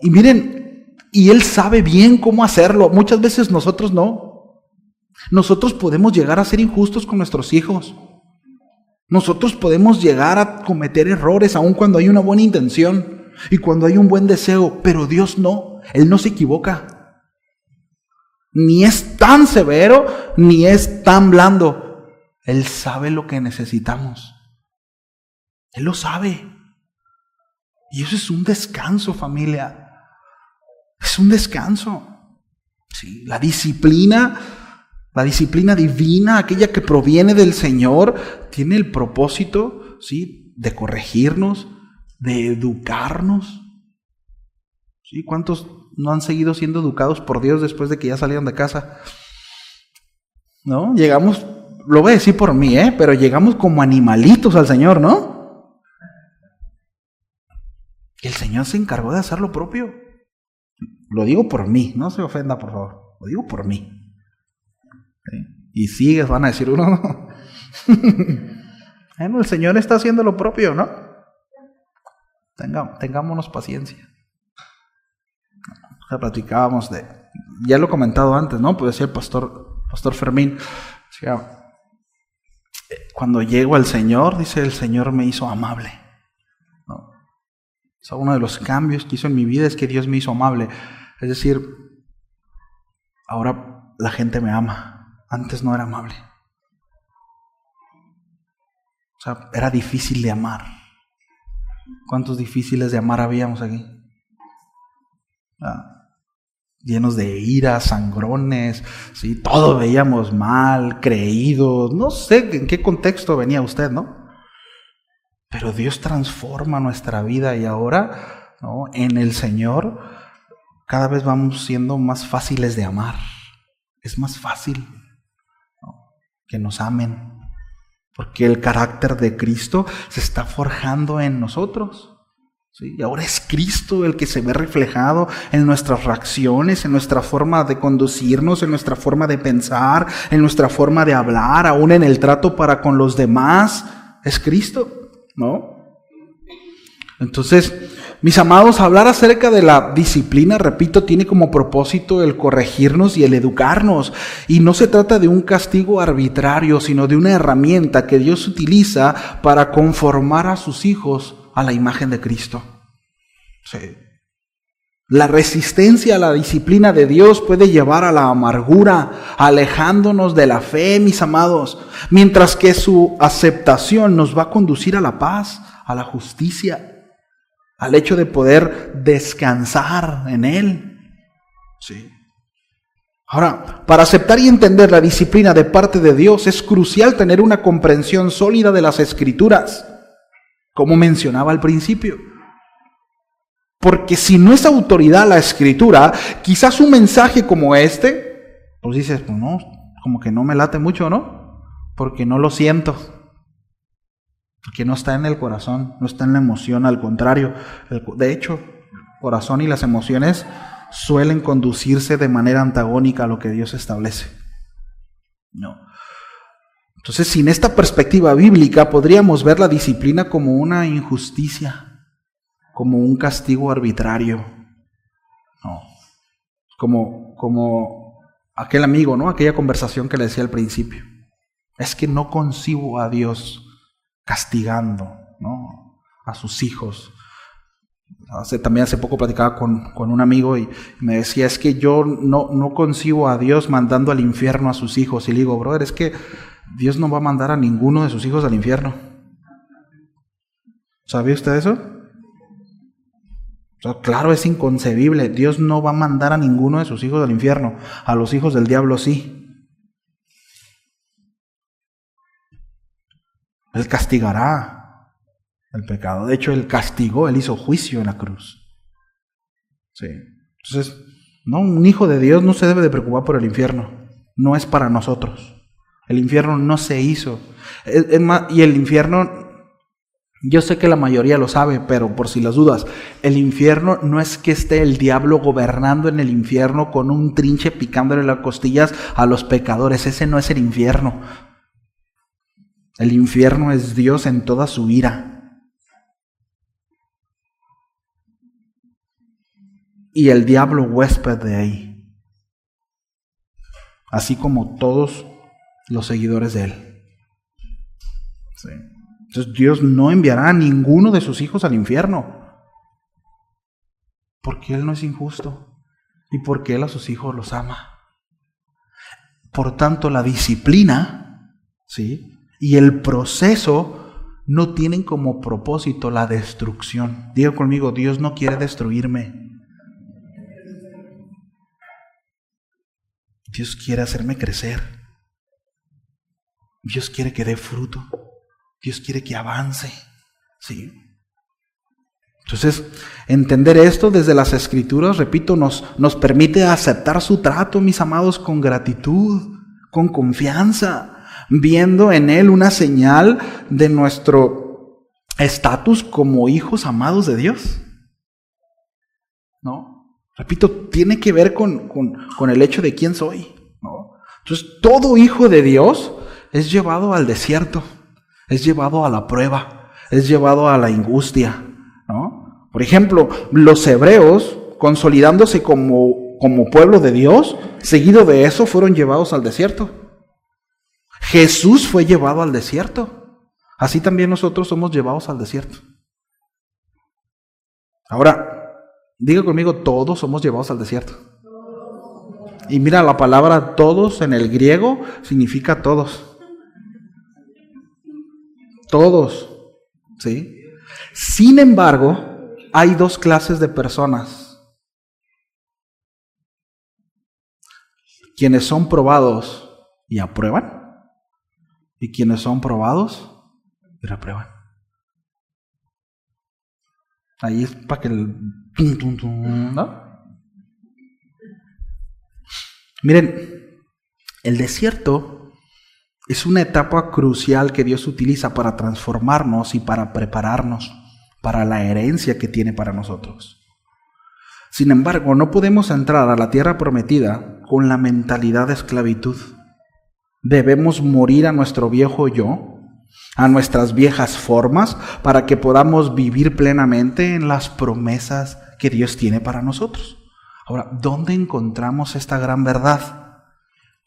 Speaker 1: Y miren, y Él sabe bien cómo hacerlo. Muchas veces nosotros no. Nosotros podemos llegar a ser injustos con nuestros hijos. Nosotros podemos llegar a cometer errores aun cuando hay una buena intención. Y cuando hay un buen deseo, pero Dios no, Él no se equivoca. Ni es tan severo, ni es tan blando. Él sabe lo que necesitamos. Él lo sabe. Y eso es un descanso, familia. Es un descanso. Sí, la disciplina divina, aquella que proviene del Señor, tiene el propósito, ¿sí?, de corregirnos, de educarnos. ¿Sí? ¿Cuántos no han seguido siendo educados por Dios después de que ya salieron de casa? ¿No? Llegamos, lo voy a decir por mí, pero llegamos como animalitos al Señor, ¿no? El Señor se encargó de hacer lo propio. Lo digo por mí, no se ofenda, por favor. Lo digo por mí. ¿Sí? Y sigues, van a decir uno. Bueno, el Señor está haciendo lo propio, ¿no? Tengámonos paciencia. Ya platicábamos ya lo he comentado antes, ¿no? Pues decía el pastor Fermín, decía, cuando llego al Señor, dice, el Señor me hizo amable, ¿no? O sea, uno de los cambios que hizo en mi vida es que Dios me hizo amable. Es decir, ahora la gente me ama. Antes no era amable. O sea, era difícil de amar. ¿Cuántos difíciles de amar habíamos aquí? Llenos de ira, sangrones, ¿sí? Todo veíamos mal, creídos. No sé en qué contexto venía usted, ¿no? Pero Dios transforma nuestra vida y ahora, ¿no?, en el Señor cada vez vamos siendo más fáciles de amar. Es más fácil, ¿no?, que nos amen. Porque el carácter de Cristo se está forjando en nosotros. ¿Sí? Y ahora es Cristo el que se ve reflejado en nuestras reacciones, en nuestra forma de conducirnos, en nuestra forma de pensar, en nuestra forma de hablar, aún en el trato para con los demás. Es Cristo, ¿no? Entonces, Mis amados, hablar acerca de la disciplina, repito, tiene como propósito el corregirnos y el educarnos. Y no se trata de un castigo arbitrario, sino de una herramienta que Dios utiliza para conformar a sus hijos a la imagen de Cristo. Sí. La resistencia a la disciplina de Dios puede llevar a la amargura, alejándonos de la fe, mis amados, mientras que su aceptación nos va a conducir a la paz, a la justicia, al hecho de poder descansar en Él. Sí. Ahora, para aceptar y entender la disciplina de parte de Dios es crucial tener una comprensión sólida de las Escrituras, como mencionaba al principio. Porque si no es autoridad la Escritura, quizás un mensaje como este, pues dices, pues no, como que no me late mucho, ¿no? Porque no lo siento. Porque no está en el corazón, no está en la emoción, al contrario. De hecho, el corazón y las emociones suelen conducirse de manera antagónica a lo que Dios establece. No. Entonces, sin esta perspectiva bíblica, podríamos ver la disciplina como una injusticia, como un castigo arbitrario. No. Como aquel amigo, ¿no? Aquella conversación que le decía al principio. Es que no concibo a Dios castigando, ¿no?, a sus hijos. También hace poco platicaba con un amigo y me decía, es que yo no concibo a Dios mandando al infierno a sus hijos. Y le digo, brother, es que Dios no va a mandar a ninguno de sus hijos al infierno. ¿Sabía usted eso? O sea, claro, es inconcebible. Dios no va a mandar a ninguno de sus hijos al infierno. A los hijos del diablo sí. Él castigará el pecado. De hecho, Él castigó, Él hizo juicio en la cruz. Sí. Entonces, no, un hijo de Dios no se debe de preocupar por el infierno. No es para nosotros. El infierno no se hizo. Es más, y el infierno, yo sé que la mayoría lo sabe, pero por si las dudas, el infierno no es que esté el diablo gobernando en el infierno con un trinche picándole las costillas a los pecadores. Ese no es el infierno. El infierno es Dios en toda su ira. Y el diablo huésped de ahí. Así como todos los seguidores de él. Sí. Entonces Dios no enviará a ninguno de sus hijos al infierno. Porque Él no es injusto. Y porque Él a sus hijos los ama. Por tanto, la disciplina, ¿sí?, y el proceso no tienen como propósito la destrucción. Diga conmigo, Dios no quiere destruirme. Dios quiere hacerme crecer. Dios quiere que dé fruto. Dios quiere que avance. ¿Sí? Entonces, entender esto desde las Escrituras, repito, nos permite aceptar su trato, mis amados, con gratitud, con confianza, viendo en Él una señal de nuestro estatus como hijos amados de Dios. ¿No? Repito, tiene que ver con el hecho de quién soy, ¿no? Entonces, todo hijo de Dios es llevado al desierto, es llevado a la prueba, es llevado a la angustia, ¿no? Por ejemplo, los hebreos, consolidándose como pueblo de Dios, seguido de eso fueron llevados al desierto. Jesús fue llevado al desierto. Así también nosotros somos llevados al desierto. Ahora, diga conmigo, todos somos llevados al desierto. Y mira, la palabra todos en el griego significa todos. Todos. ¿Sí? Sin embargo, hay dos clases de personas. Quienes son probados y aprueban. Y quienes son probados y reprueban. Ahí es para que el... ¿no? Miren, el desierto es una etapa crucial que Dios utiliza para transformarnos y para prepararnos para la herencia que tiene para nosotros. Sin embargo, no podemos entrar a la tierra prometida con la mentalidad de esclavitud. Debemos morir a nuestro viejo yo a nuestras viejas formas, para que podamos vivir plenamente en las promesas que Dios tiene para nosotros. Ahora, ¿dónde encontramos esta gran verdad?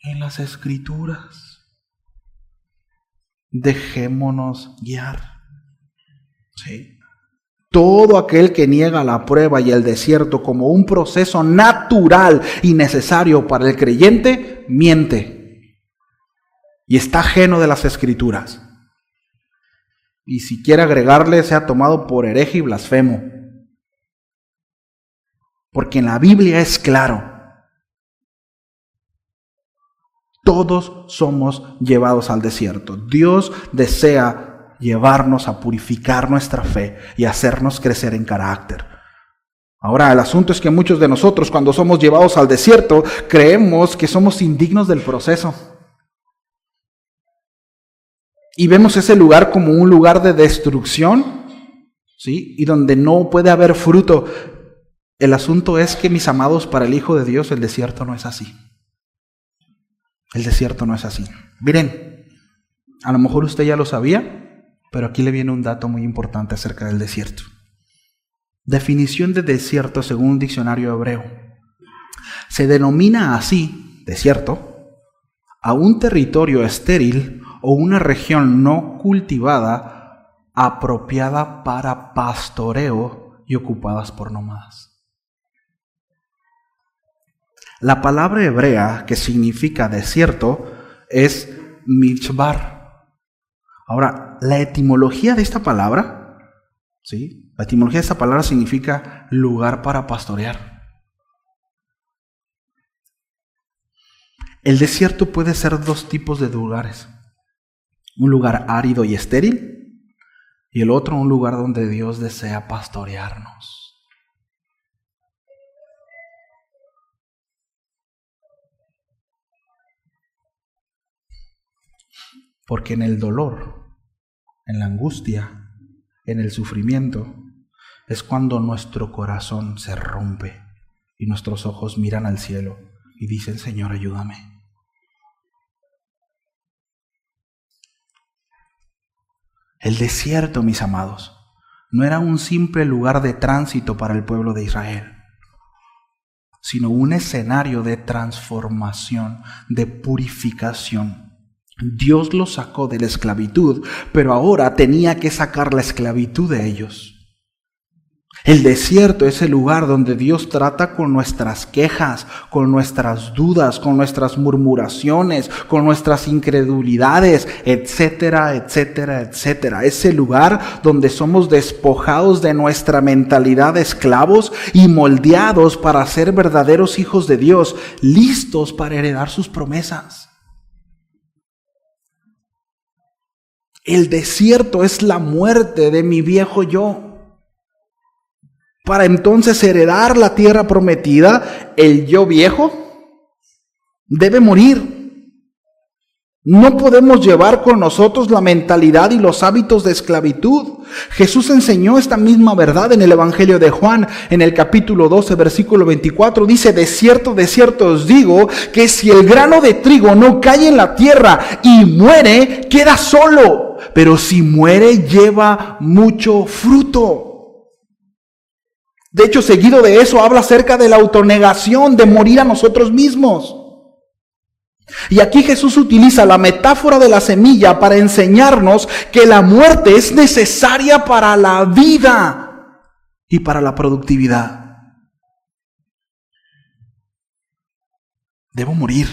Speaker 1: En las Escrituras. Dejémonos guiar. ¿Sí? Todo aquel que niega la prueba y el desierto como un proceso natural y necesario para el creyente, miente. Y está ajeno de las Escrituras. Y si quiere agregarle, sea tomado por hereje y blasfemo. Porque en la Biblia es claro. Todos somos llevados al desierto. Dios desea llevarnos a purificar nuestra fe y hacernos crecer en carácter. Ahora, el asunto es que muchos de nosotros, cuando somos llevados al desierto, creemos que somos indignos del proceso. Y vemos ese lugar como un lugar de destrucción, ¿sí? Y donde no puede haber fruto. El asunto es que, mis amados, para el Hijo de Dios, el desierto no es así. El desierto no es así. Miren, a lo mejor usted ya lo sabía, pero aquí le viene un dato muy importante acerca del desierto. Definición de desierto según un diccionario hebreo. Se denomina así, desierto, a un territorio estéril o una región no cultivada apropiada para pastoreo y ocupadas por nómadas. La palabra hebrea que significa desierto es mishbar. Ahora, la etimología de esta palabra, ¿sí? La etimología de esta palabra significa lugar para pastorear. El desierto puede ser dos tipos de lugares. Un lugar árido y estéril, y el otro un lugar donde Dios desea pastorearnos. Porque en el dolor, en la angustia, en el sufrimiento, es cuando nuestro corazón se rompe y nuestros ojos miran al cielo y dicen: Señor, ayúdame. El desierto, mis amados, no era un simple lugar de tránsito para el pueblo de Israel, sino un escenario de transformación, de purificación. Dios los sacó de la esclavitud, pero ahora tenía que sacar la esclavitud de ellos. El desierto es el lugar donde Dios trata con nuestras quejas, con nuestras dudas, con nuestras murmuraciones, con nuestras incredulidades, etcétera, etcétera, etcétera. Es el lugar donde somos despojados de nuestra mentalidad de esclavos y moldeados para ser verdaderos hijos de Dios, listos para heredar sus promesas. El desierto es la muerte de mi viejo yo. Para entonces heredar la tierra prometida, el yo viejo debe morir. No podemos llevar con nosotros la mentalidad y los hábitos de esclavitud. Jesús enseñó esta misma verdad en el Evangelio de Juan, en el capítulo 12, versículo 24. Dice: de cierto os digo, que si el grano de trigo no cae en la tierra y muere, queda solo. Pero si muere, lleva mucho fruto. De hecho, seguido de eso, habla acerca de la autonegación, de morir a nosotros mismos. Y aquí Jesús utiliza la metáfora de la semilla para enseñarnos que la muerte es necesaria para la vida y para la productividad. Debo morir.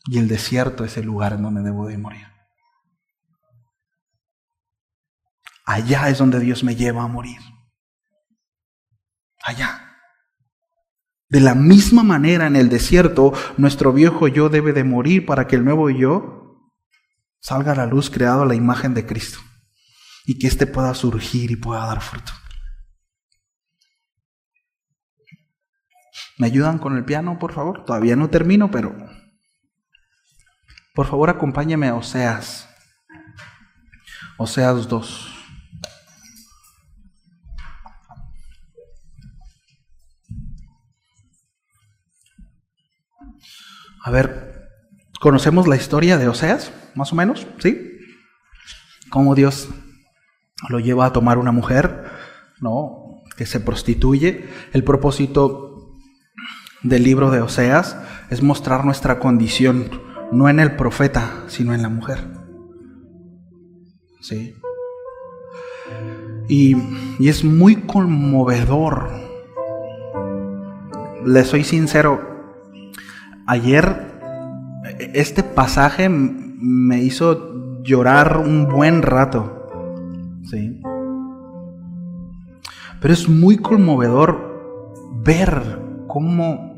Speaker 1: Y el desierto es el lugar en donde debo de morir. Allá es donde Dios me lleva a morir. Allá. De la misma manera, en el desierto, nuestro viejo yo debe de morir para que el nuevo yo salga a la luz, creado a la imagen de Cristo, y que éste pueda surgir y pueda dar fruto. ¿Me ayudan con el piano, por favor? Todavía no termino, pero por favor acompáñame a Oseas. Oseas 2. A ver, ¿conocemos la historia de Oseas? Más o menos, ¿sí? cómo Dios lo lleva a tomar una mujer, ¿no?, que se prostituye. El propósito del libro de Oseas es mostrar nuestra condición, no en el profeta, sino en la mujer. ¿Sí? Y es muy conmovedor. Les soy sincero, ayer este pasaje me hizo llorar un buen rato. ¿Sí? Pero es muy conmovedor ver cómo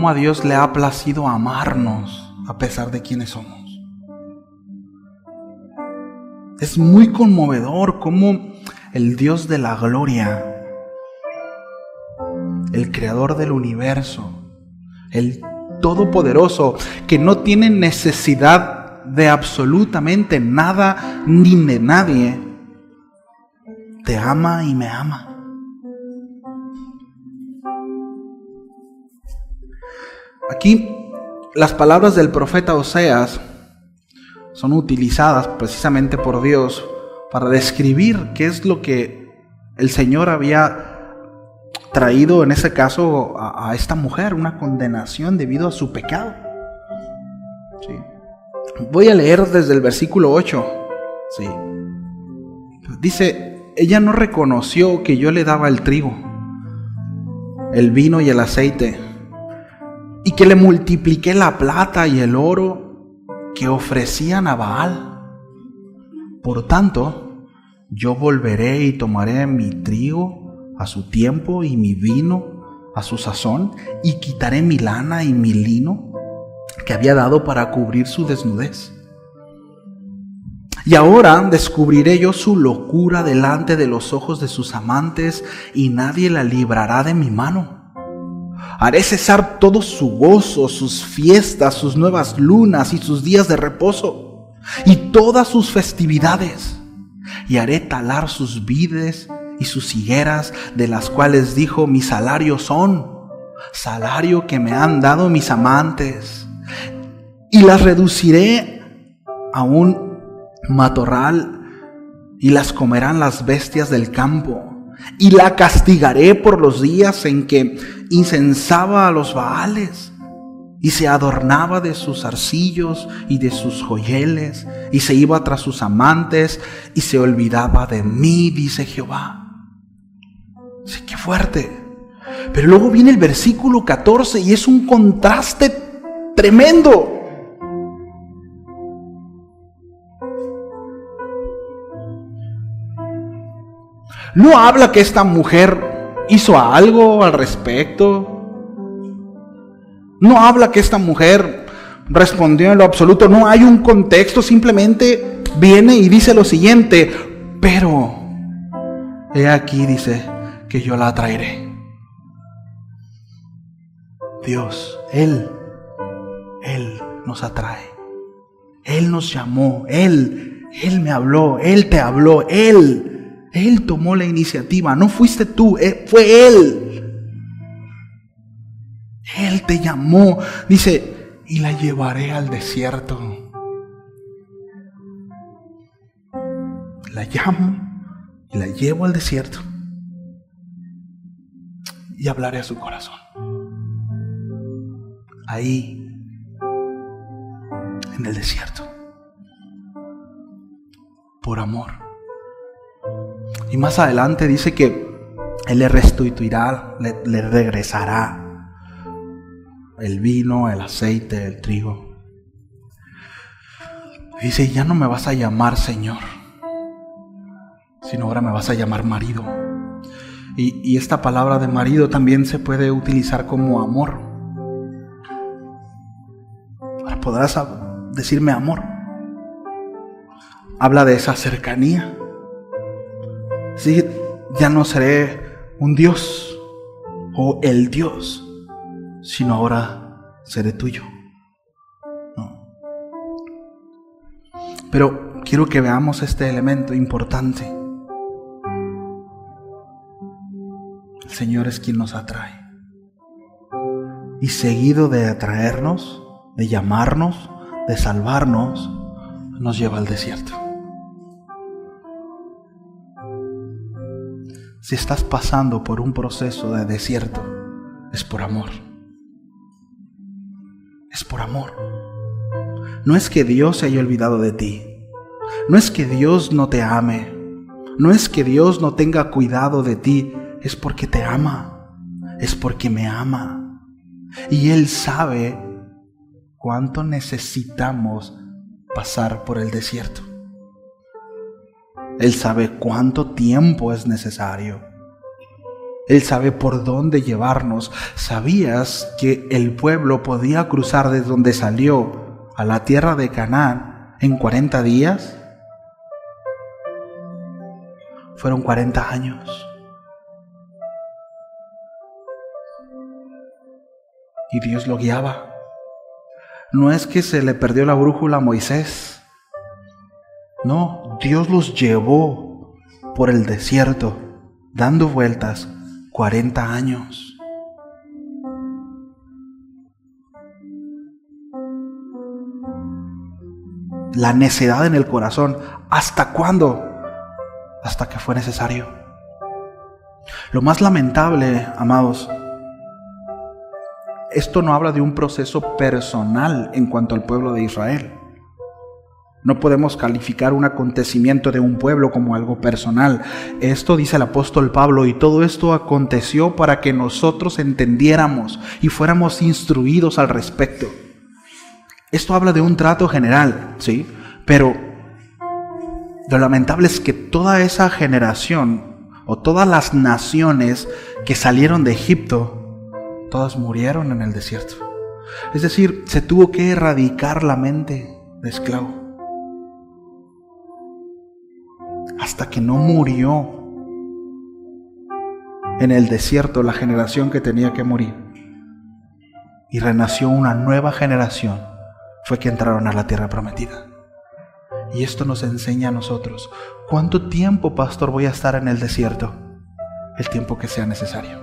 Speaker 1: a Dios le ha placido amarnos a pesar de quienes somos. Es muy conmovedor cómo el Dios de la gloria, el creador del universo, el todopoderoso, que no tiene necesidad de absolutamente nada ni de nadie, te ama y me ama. Aquí las palabras del profeta Oseas son utilizadas precisamente por Dios para describir qué es lo que el Señor había traído en ese caso a esta mujer, una condenación debido a su pecado. ¿Sí? Voy a leer desde el versículo 8. ¿Sí? Dice: ella no reconoció que yo le daba el trigo, el vino y el aceite, y que le multipliqué la plata y el oro que ofrecían a Baal. Por tanto, yo volveré y tomaré mi trigo a su tiempo y mi vino a su sazón, y quitaré mi lana y mi lino que había dado para cubrir su desnudez. Y ahora descubriré yo su locura delante de los ojos de sus amantes, y nadie la librará de mi mano. Haré cesar todo su gozo, sus fiestas, sus nuevas lunas y sus días de reposo, y todas sus festividades. Y haré talar sus vides y sus higueras, de las cuales dijo: mi salario son, salario que me han dado mis amantes. Y las reduciré a un matorral, y las comerán las bestias del campo. Y la castigaré por los días en que incensaba a los Baales, y se adornaba de sus arcillos y de sus joyeles, y se iba tras sus amantes, y se olvidaba de mí, dice Jehová. Sí, qué fuerte. Pero luego viene el versículo 14 y es un contraste tremendo. No habla que esta mujer hizo algo al respecto. No habla que esta mujer respondió en lo absoluto. No hay un contexto. Simplemente viene y dice lo siguiente: pero he aquí, dice, que yo la traeré. Dios, Él nos atrae. Él nos llamó. Él me habló. Él te habló. Él tomó la iniciativa. No fuiste tú, fue Él. Él te llamó. Dice: y la llevaré al desierto. La llamo y la llevo al desierto, y hablaré a su corazón. Ahí, en el desierto, por amor. Y más adelante dice que Él le restituirá, le regresará el vino, el aceite, el trigo. Dice: ya no me vas a llamar Señor, sino ahora me vas a llamar marido. Y esta palabra de marido también se puede utilizar como amor. Ahora podrás decirme amor. Habla de esa cercanía. Sí, ya no seré un Dios o el Dios, sino ahora seré tuyo. No. Pero quiero que veamos este elemento importante. El Señor es quien nos atrae. Y seguido de atraernos, de llamarnos, de salvarnos, nos lleva al desierto. si estás pasando por un proceso de desierto, es por amor. Es por amor. No es que Dios se haya olvidado de ti. No es que Dios no te ame. No es que Dios no tenga cuidado de ti. Es porque te ama. Es porque me ama. Y Él sabe cuánto necesitamos pasar por el desierto. Él sabe cuánto tiempo es necesario. Él sabe por dónde llevarnos. ¿Sabías que el pueblo podía cruzar desde donde salió a la tierra de Canaán en 40 días? Fueron 40 años. Y Dios lo guiaba. No es que se le perdió la brújula a Moisés. No, Dios los llevó por el desierto, dando vueltas 40 años. La necedad en el corazón, ¿hasta cuándo? Hasta que fue necesario. Lo más lamentable, amados, esto no habla de un proceso personal en cuanto al pueblo de Israel. No podemos calificar un acontecimiento de un pueblo como algo personal. Esto dice el apóstol Pablo, y todo esto aconteció para que nosotros entendiéramos y fuéramos instruidos al respecto. Esto habla de un trato general, ¿sí? Pero lo lamentable es que toda esa generación o todas las naciones que salieron de Egipto, todas murieron en el desierto. Es decir, se tuvo que erradicar la mente de esclavo. Hasta que no murió en el desierto la generación que tenía que morir y renació una nueva generación, fue que entraron a la tierra prometida. Y esto nos enseña a nosotros: ¿cuánto tiempo, pastor, voy a estar en el desierto? El tiempo que sea necesario,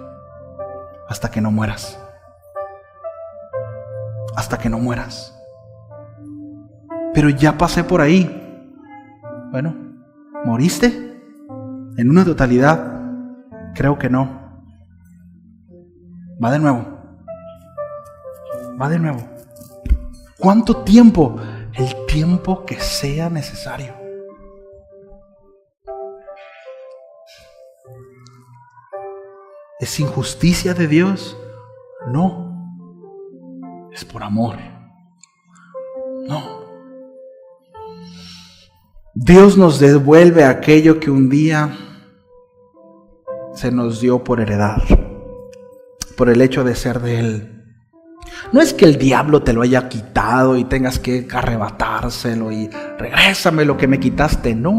Speaker 1: hasta que no mueras. Hasta que no mueras. Pero ya pasé por ahí. Bueno, ¿moriste en una totalidad? Creo que no. Va de nuevo. Va de nuevo. ¿Cuánto tiempo? El tiempo que sea necesario. ¿Es injusticia de Dios? No. Es por amor. No. Dios nos devuelve aquello que un día se nos dio por heredad, por el hecho de ser de Él. No es que el diablo te lo haya quitado y tengas que arrebatárselo y regrésame lo que me quitaste. No.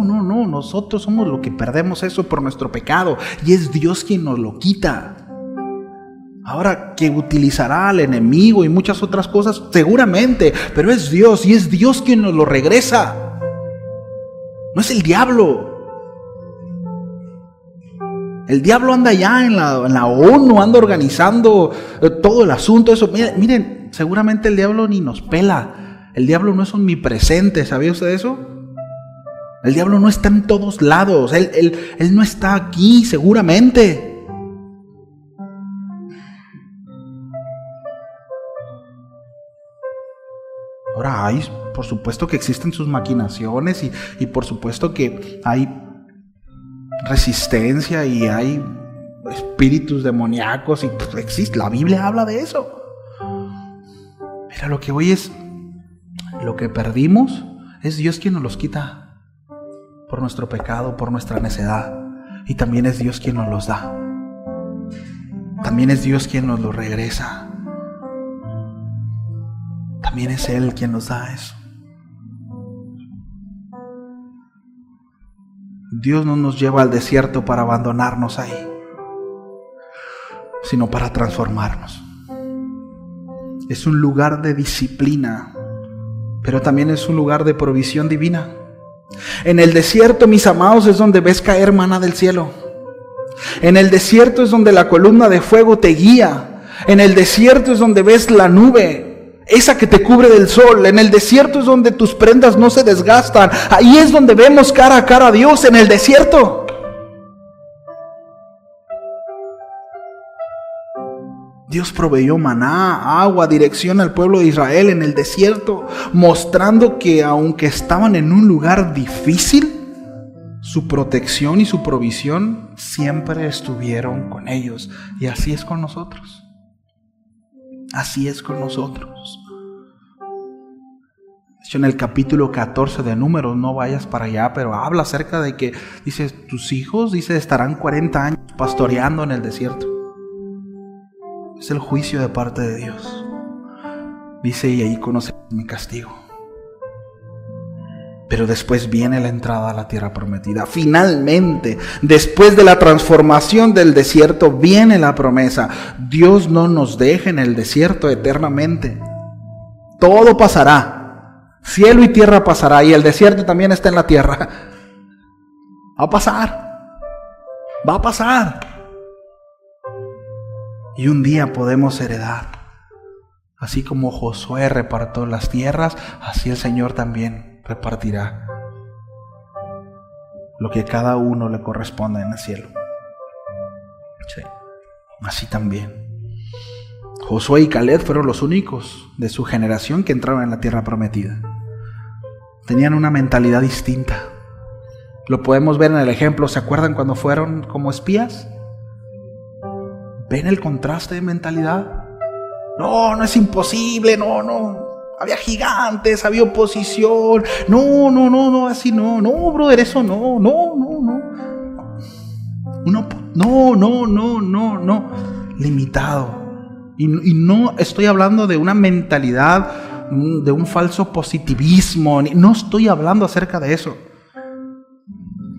Speaker 1: Nosotros somos los que perdemos eso por nuestro pecado y es Dios quien nos lo quita. Ahora, que utilizará al enemigo y muchas otras cosas, seguramente, pero es Dios y es Dios quien nos lo regresa. No es el diablo. El diablo anda ya en la ONU, anda organizando todo el asunto. Eso, miren, seguramente el diablo ni nos pela. El diablo no es omnipresente, ¿sabía usted eso? El diablo no está en todos lados. Él no está aquí, seguramente. Ahora hay, por supuesto que existen sus maquinaciones y por supuesto que hay resistencia y hay espíritus demoníacos y pues existe, la Biblia habla de eso. Pero lo que hoy es, lo que perdimos, es Dios quien nos los quita por nuestro pecado, por nuestra necedad, y también es Dios quien nos los da. También es Dios quien nos los regresa. También es Él quien nos da eso. Dios no nos lleva al desierto para abandonarnos ahí, sino para transformarnos. Es un lugar de disciplina, pero también es un lugar de provisión divina. En el desierto, mis amados, es donde ves caer maná del cielo. En el desierto es donde la columna de fuego te guía. En el desierto es donde ves la nube, esa que te cubre del sol. En el desierto es donde tus prendas no se desgastan. Ahí es donde vemos cara a cara a Dios, en el desierto. Dios proveyó maná, agua, dirección al pueblo de Israel en el desierto, mostrando que aunque estaban en un lugar difícil, su protección y su provisión siempre estuvieron con ellos. Y así es con nosotros. Así es con nosotros. De hecho, en el capítulo 14 de Números, no vayas para allá, pero habla acerca de que, dice, tus hijos, dice, estarán 40 años pastoreando en el desierto. Es el juicio de parte de Dios. Dice, y ahí conocerás mi castigo. Pero después viene la entrada a la tierra prometida. Finalmente, después de la transformación del desierto, viene la promesa. Dios no nos deja en el desierto eternamente. Todo pasará. Cielo y tierra pasará. Y el desierto también está en la tierra. Va a pasar. Va a pasar. Y un día podemos heredar. Así como Josué repartió las tierras, así el Señor también repartirá lo que cada uno le corresponde en el cielo. Sí, así también. Josué y Caleb fueron los únicos de su generación que entraron en la tierra prometida. Tenían una mentalidad distinta. Lo podemos ver en el ejemplo. ¿Se acuerdan cuando fueron como espías? ¿Ven el contraste de mentalidad? No es imposible, no. Había gigantes, había oposición. No, así no, brother, eso no. No. Limitado. Y no estoy hablando de una mentalidad, de un falso positivismo. No estoy hablando acerca de eso.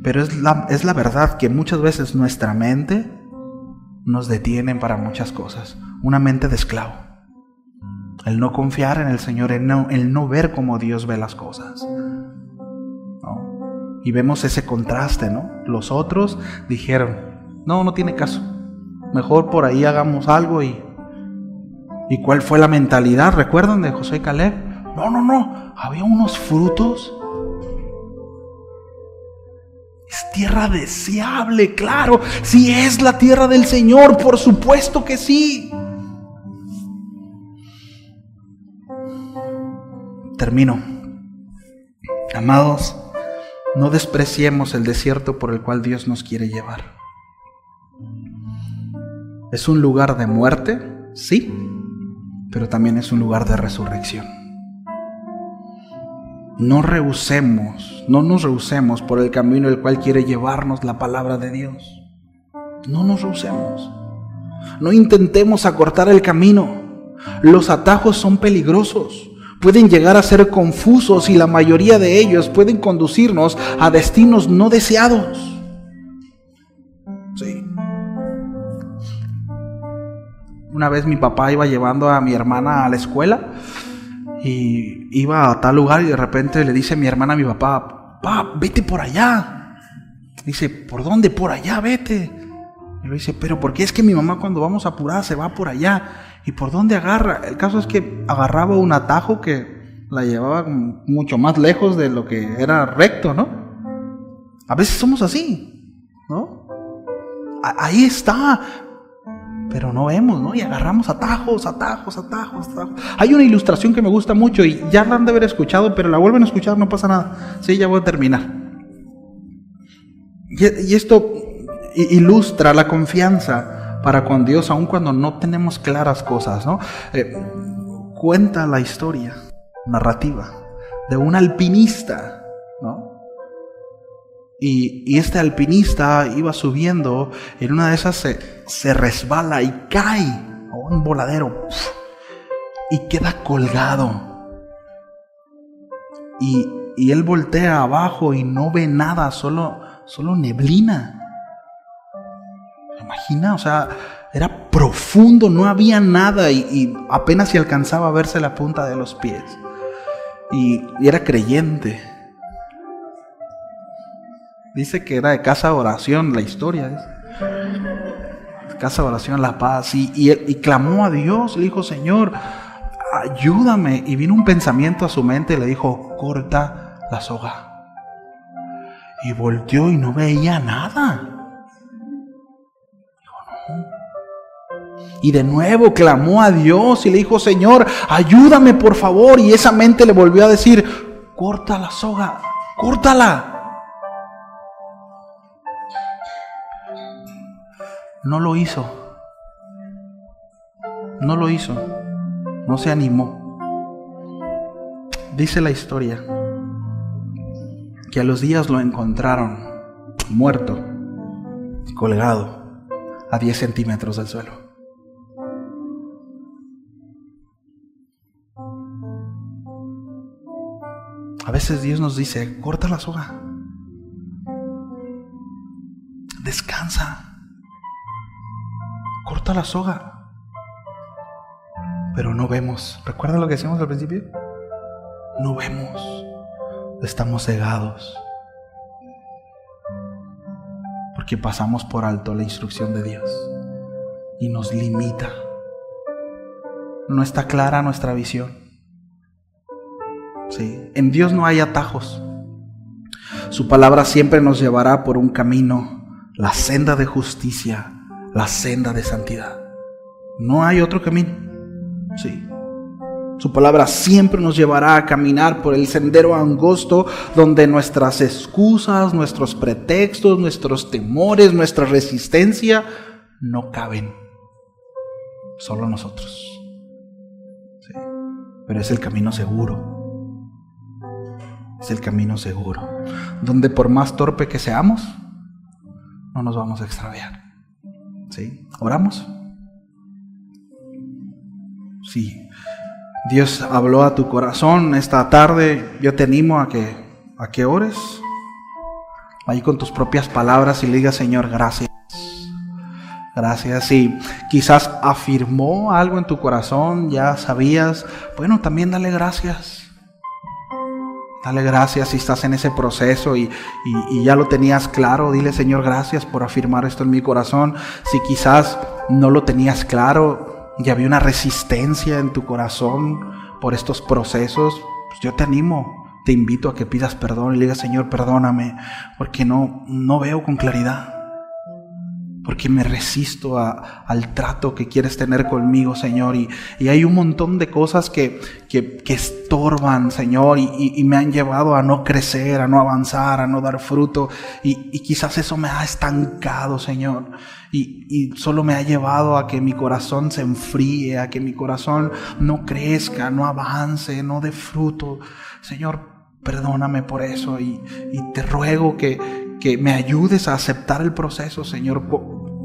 Speaker 1: Pero es la verdad que muchas veces nuestra mente nos detienen para muchas cosas. Una mente de esclavo. El no confiar en el Señor, el no ver cómo Dios ve las cosas, ¿no? Y vemos ese contraste, ¿no? Los otros dijeron, no tiene caso. Mejor por ahí hagamos algo. ¿Y cuál fue la mentalidad? ¿Recuerdan de Josué y Caleb? No. Había unos frutos. Es tierra deseable, claro. Sí, es la tierra del Señor, por supuesto que sí. Termino. Amados, no despreciemos el desierto por el cual Dios nos quiere llevar. Es un lugar de muerte, sí, pero también es un lugar de resurrección. No nos rehusemos por el camino el cual quiere llevarnos la palabra de Dios. No nos rehusemos. No intentemos acortar el camino. Los atajos son peligrosos. Pueden llegar a ser confusos y la mayoría de ellos pueden conducirnos a destinos no deseados. Sí. Una vez mi papá iba llevando a mi hermana a la escuela. Y iba a tal lugar y de repente le dice mi hermana a mi papá, vete por allá. Dice, ¿por dónde? Por allá, vete. Y le dice, pero ¿por qué? Es que mi mamá cuando vamos a apurar se va por allá. ¿Y por dónde agarra? El caso es que agarraba un atajo que la llevaba mucho más lejos de lo que era recto, ¿no? A veces somos así, ¿no? Ahí está. Pero no vemos, ¿no? Y agarramos atajos. Hay una ilustración que me gusta mucho y ya la han de haber escuchado, pero la vuelven a escuchar, no pasa nada. Sí, ya voy a terminar. Y esto ilustra la confianza para con Dios, aun cuando no tenemos claras cosas, ¿no? Cuenta la historia narrativa de un alpinista, ¿no? Y este alpinista iba subiendo, en una de esas se resbala y cae a un voladero y queda colgado. Y él voltea abajo y no ve nada, solo neblina. ¿Se imagina? O sea, era profundo, no había nada y apenas se alcanzaba a verse la punta de los pies. Y era creyente. Dice que era de casa de oración la historia. Casa de oración La Paz. Y clamó a Dios, le dijo, Señor, ayúdame. Y vino un pensamiento a su mente y le dijo, corta la soga. Y volteó y no veía nada. Dijo, no. Y de nuevo clamó a Dios y le dijo: Señor, ayúdame por favor. Y esa mente le volvió a decir: corta la soga, córtala. No lo hizo. No lo hizo. No se animó. Dice la historia que a los días lo encontraron muerto, colgado a 10 centímetros del suelo. A veces Dios nos dice: corta la soga, descansa, corta la soga. Pero no vemos. ¿Recuerdan lo que decíamos al principio? No vemos. Estamos cegados porque pasamos por alto la instrucción de Dios y nos limita. No está clara nuestra visión. Sí. En Dios no hay atajos. Su palabra siempre nos llevará por un camino, la senda de justicia, la senda de santidad. No hay otro camino. Sí. Su palabra siempre nos llevará a caminar por el sendero angosto donde nuestras excusas, nuestros pretextos, nuestros temores, nuestra resistencia no caben. Solo nosotros. Sí. Pero es el camino seguro. Es el camino seguro. Donde por más torpe que seamos, no nos vamos a extraviar. ¿Sí? ¿Oramos? Sí. Dios habló a tu corazón esta tarde. Yo te animo a que ores ahí con tus propias palabras y le digas: Señor, gracias. Gracias. Y quizás afirmó algo en tu corazón, ya sabías. Bueno, también dale gracias. Dale gracias si estás en ese proceso y ya lo tenías claro. Dile: Señor, gracias por afirmar esto en mi corazón. Si quizás no lo tenías claro y había una resistencia en tu corazón por estos procesos, pues yo te animo, te invito a que pidas perdón y le digas: Señor, perdóname, porque no veo con claridad, porque me resisto al trato que quieres tener conmigo, Señor, y hay un montón de cosas que estorban, Señor, y me han llevado a no crecer, a no avanzar, a no dar fruto, y quizás eso me ha estancado, Señor. Y solo me ha llevado a que mi corazón se enfríe, a que mi corazón no crezca, no avance, no dé fruto. Señor, perdóname por eso y te ruego que me ayudes a aceptar el proceso, Señor.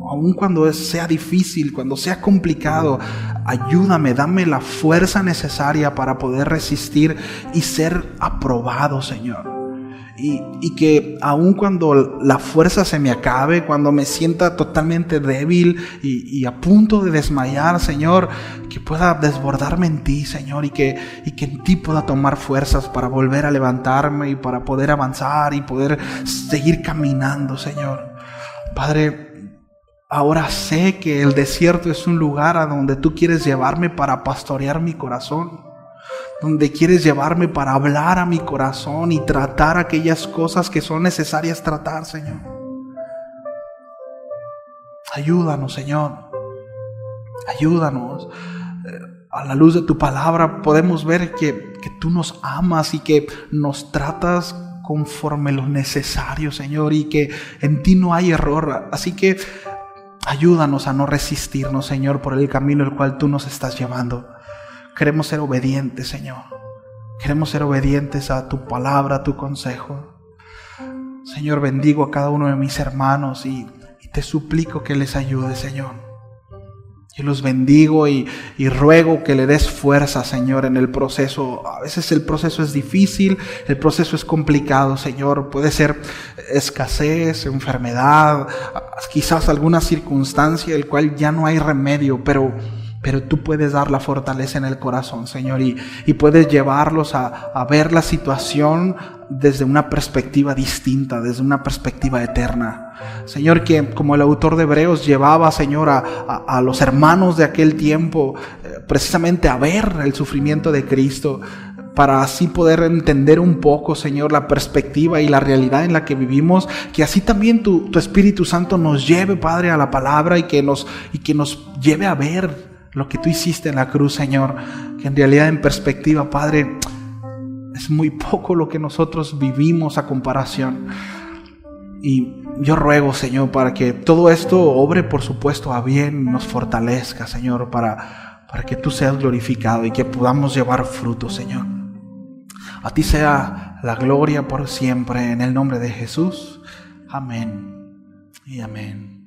Speaker 1: Aun cuando sea difícil, cuando sea complicado, ayúdame, dame la fuerza necesaria para poder resistir y ser aprobado, Señor. Y que aun cuando la fuerza se me acabe, cuando me sienta totalmente débil y a punto de desmayar, Señor, que pueda desbordarme en ti, Señor, y que en ti pueda tomar fuerzas para volver a levantarme y para poder avanzar y poder seguir caminando, Señor. Padre, ahora sé que el desierto es un lugar a donde tú quieres llevarme para pastorear mi corazón, donde quieres llevarme para hablar a mi corazón y tratar aquellas cosas que son necesarias tratar, Señor. Ayúdanos, Señor. Ayúdanos. A la luz de tu palabra podemos ver que tú nos amas y que nos tratas conforme lo necesario, Señor, y que en ti no hay error. Así que ayúdanos a no resistirnos, Señor, por el camino el cual tú nos estás llevando. Queremos ser obedientes, Señor. Queremos ser obedientes a tu palabra, a tu consejo. Señor, bendigo a cada uno de mis hermanos y te suplico que les ayude, Señor. Yo los bendigo y ruego que le des fuerza, Señor, en el proceso. A veces el proceso es difícil, el proceso es complicado, Señor. Puede ser escasez, enfermedad, quizás alguna circunstancia el cual ya no hay remedio, pero tú puedes dar la fortaleza en el corazón, Señor, y puedes llevarlos a ver la situación desde una perspectiva distinta, desde una perspectiva eterna. Señor, que como el autor de Hebreos llevaba, Señor, a los hermanos de aquel tiempo precisamente a ver el sufrimiento de Cristo, para así poder entender un poco, Señor, la perspectiva y la realidad en la que vivimos, que así también tu Espíritu Santo nos lleve, Padre, a la palabra y que nos lleve a ver lo que tú hiciste en la cruz, Señor, que en realidad en perspectiva, Padre, es muy poco lo que nosotros vivimos a comparación. Y yo ruego, Señor, para que todo esto obre, por supuesto, a bien, nos fortalezca, Señor, para que tú seas glorificado y que podamos llevar fruto, Señor. A ti sea la gloria por siempre, en el nombre de Jesús. Amén y amén.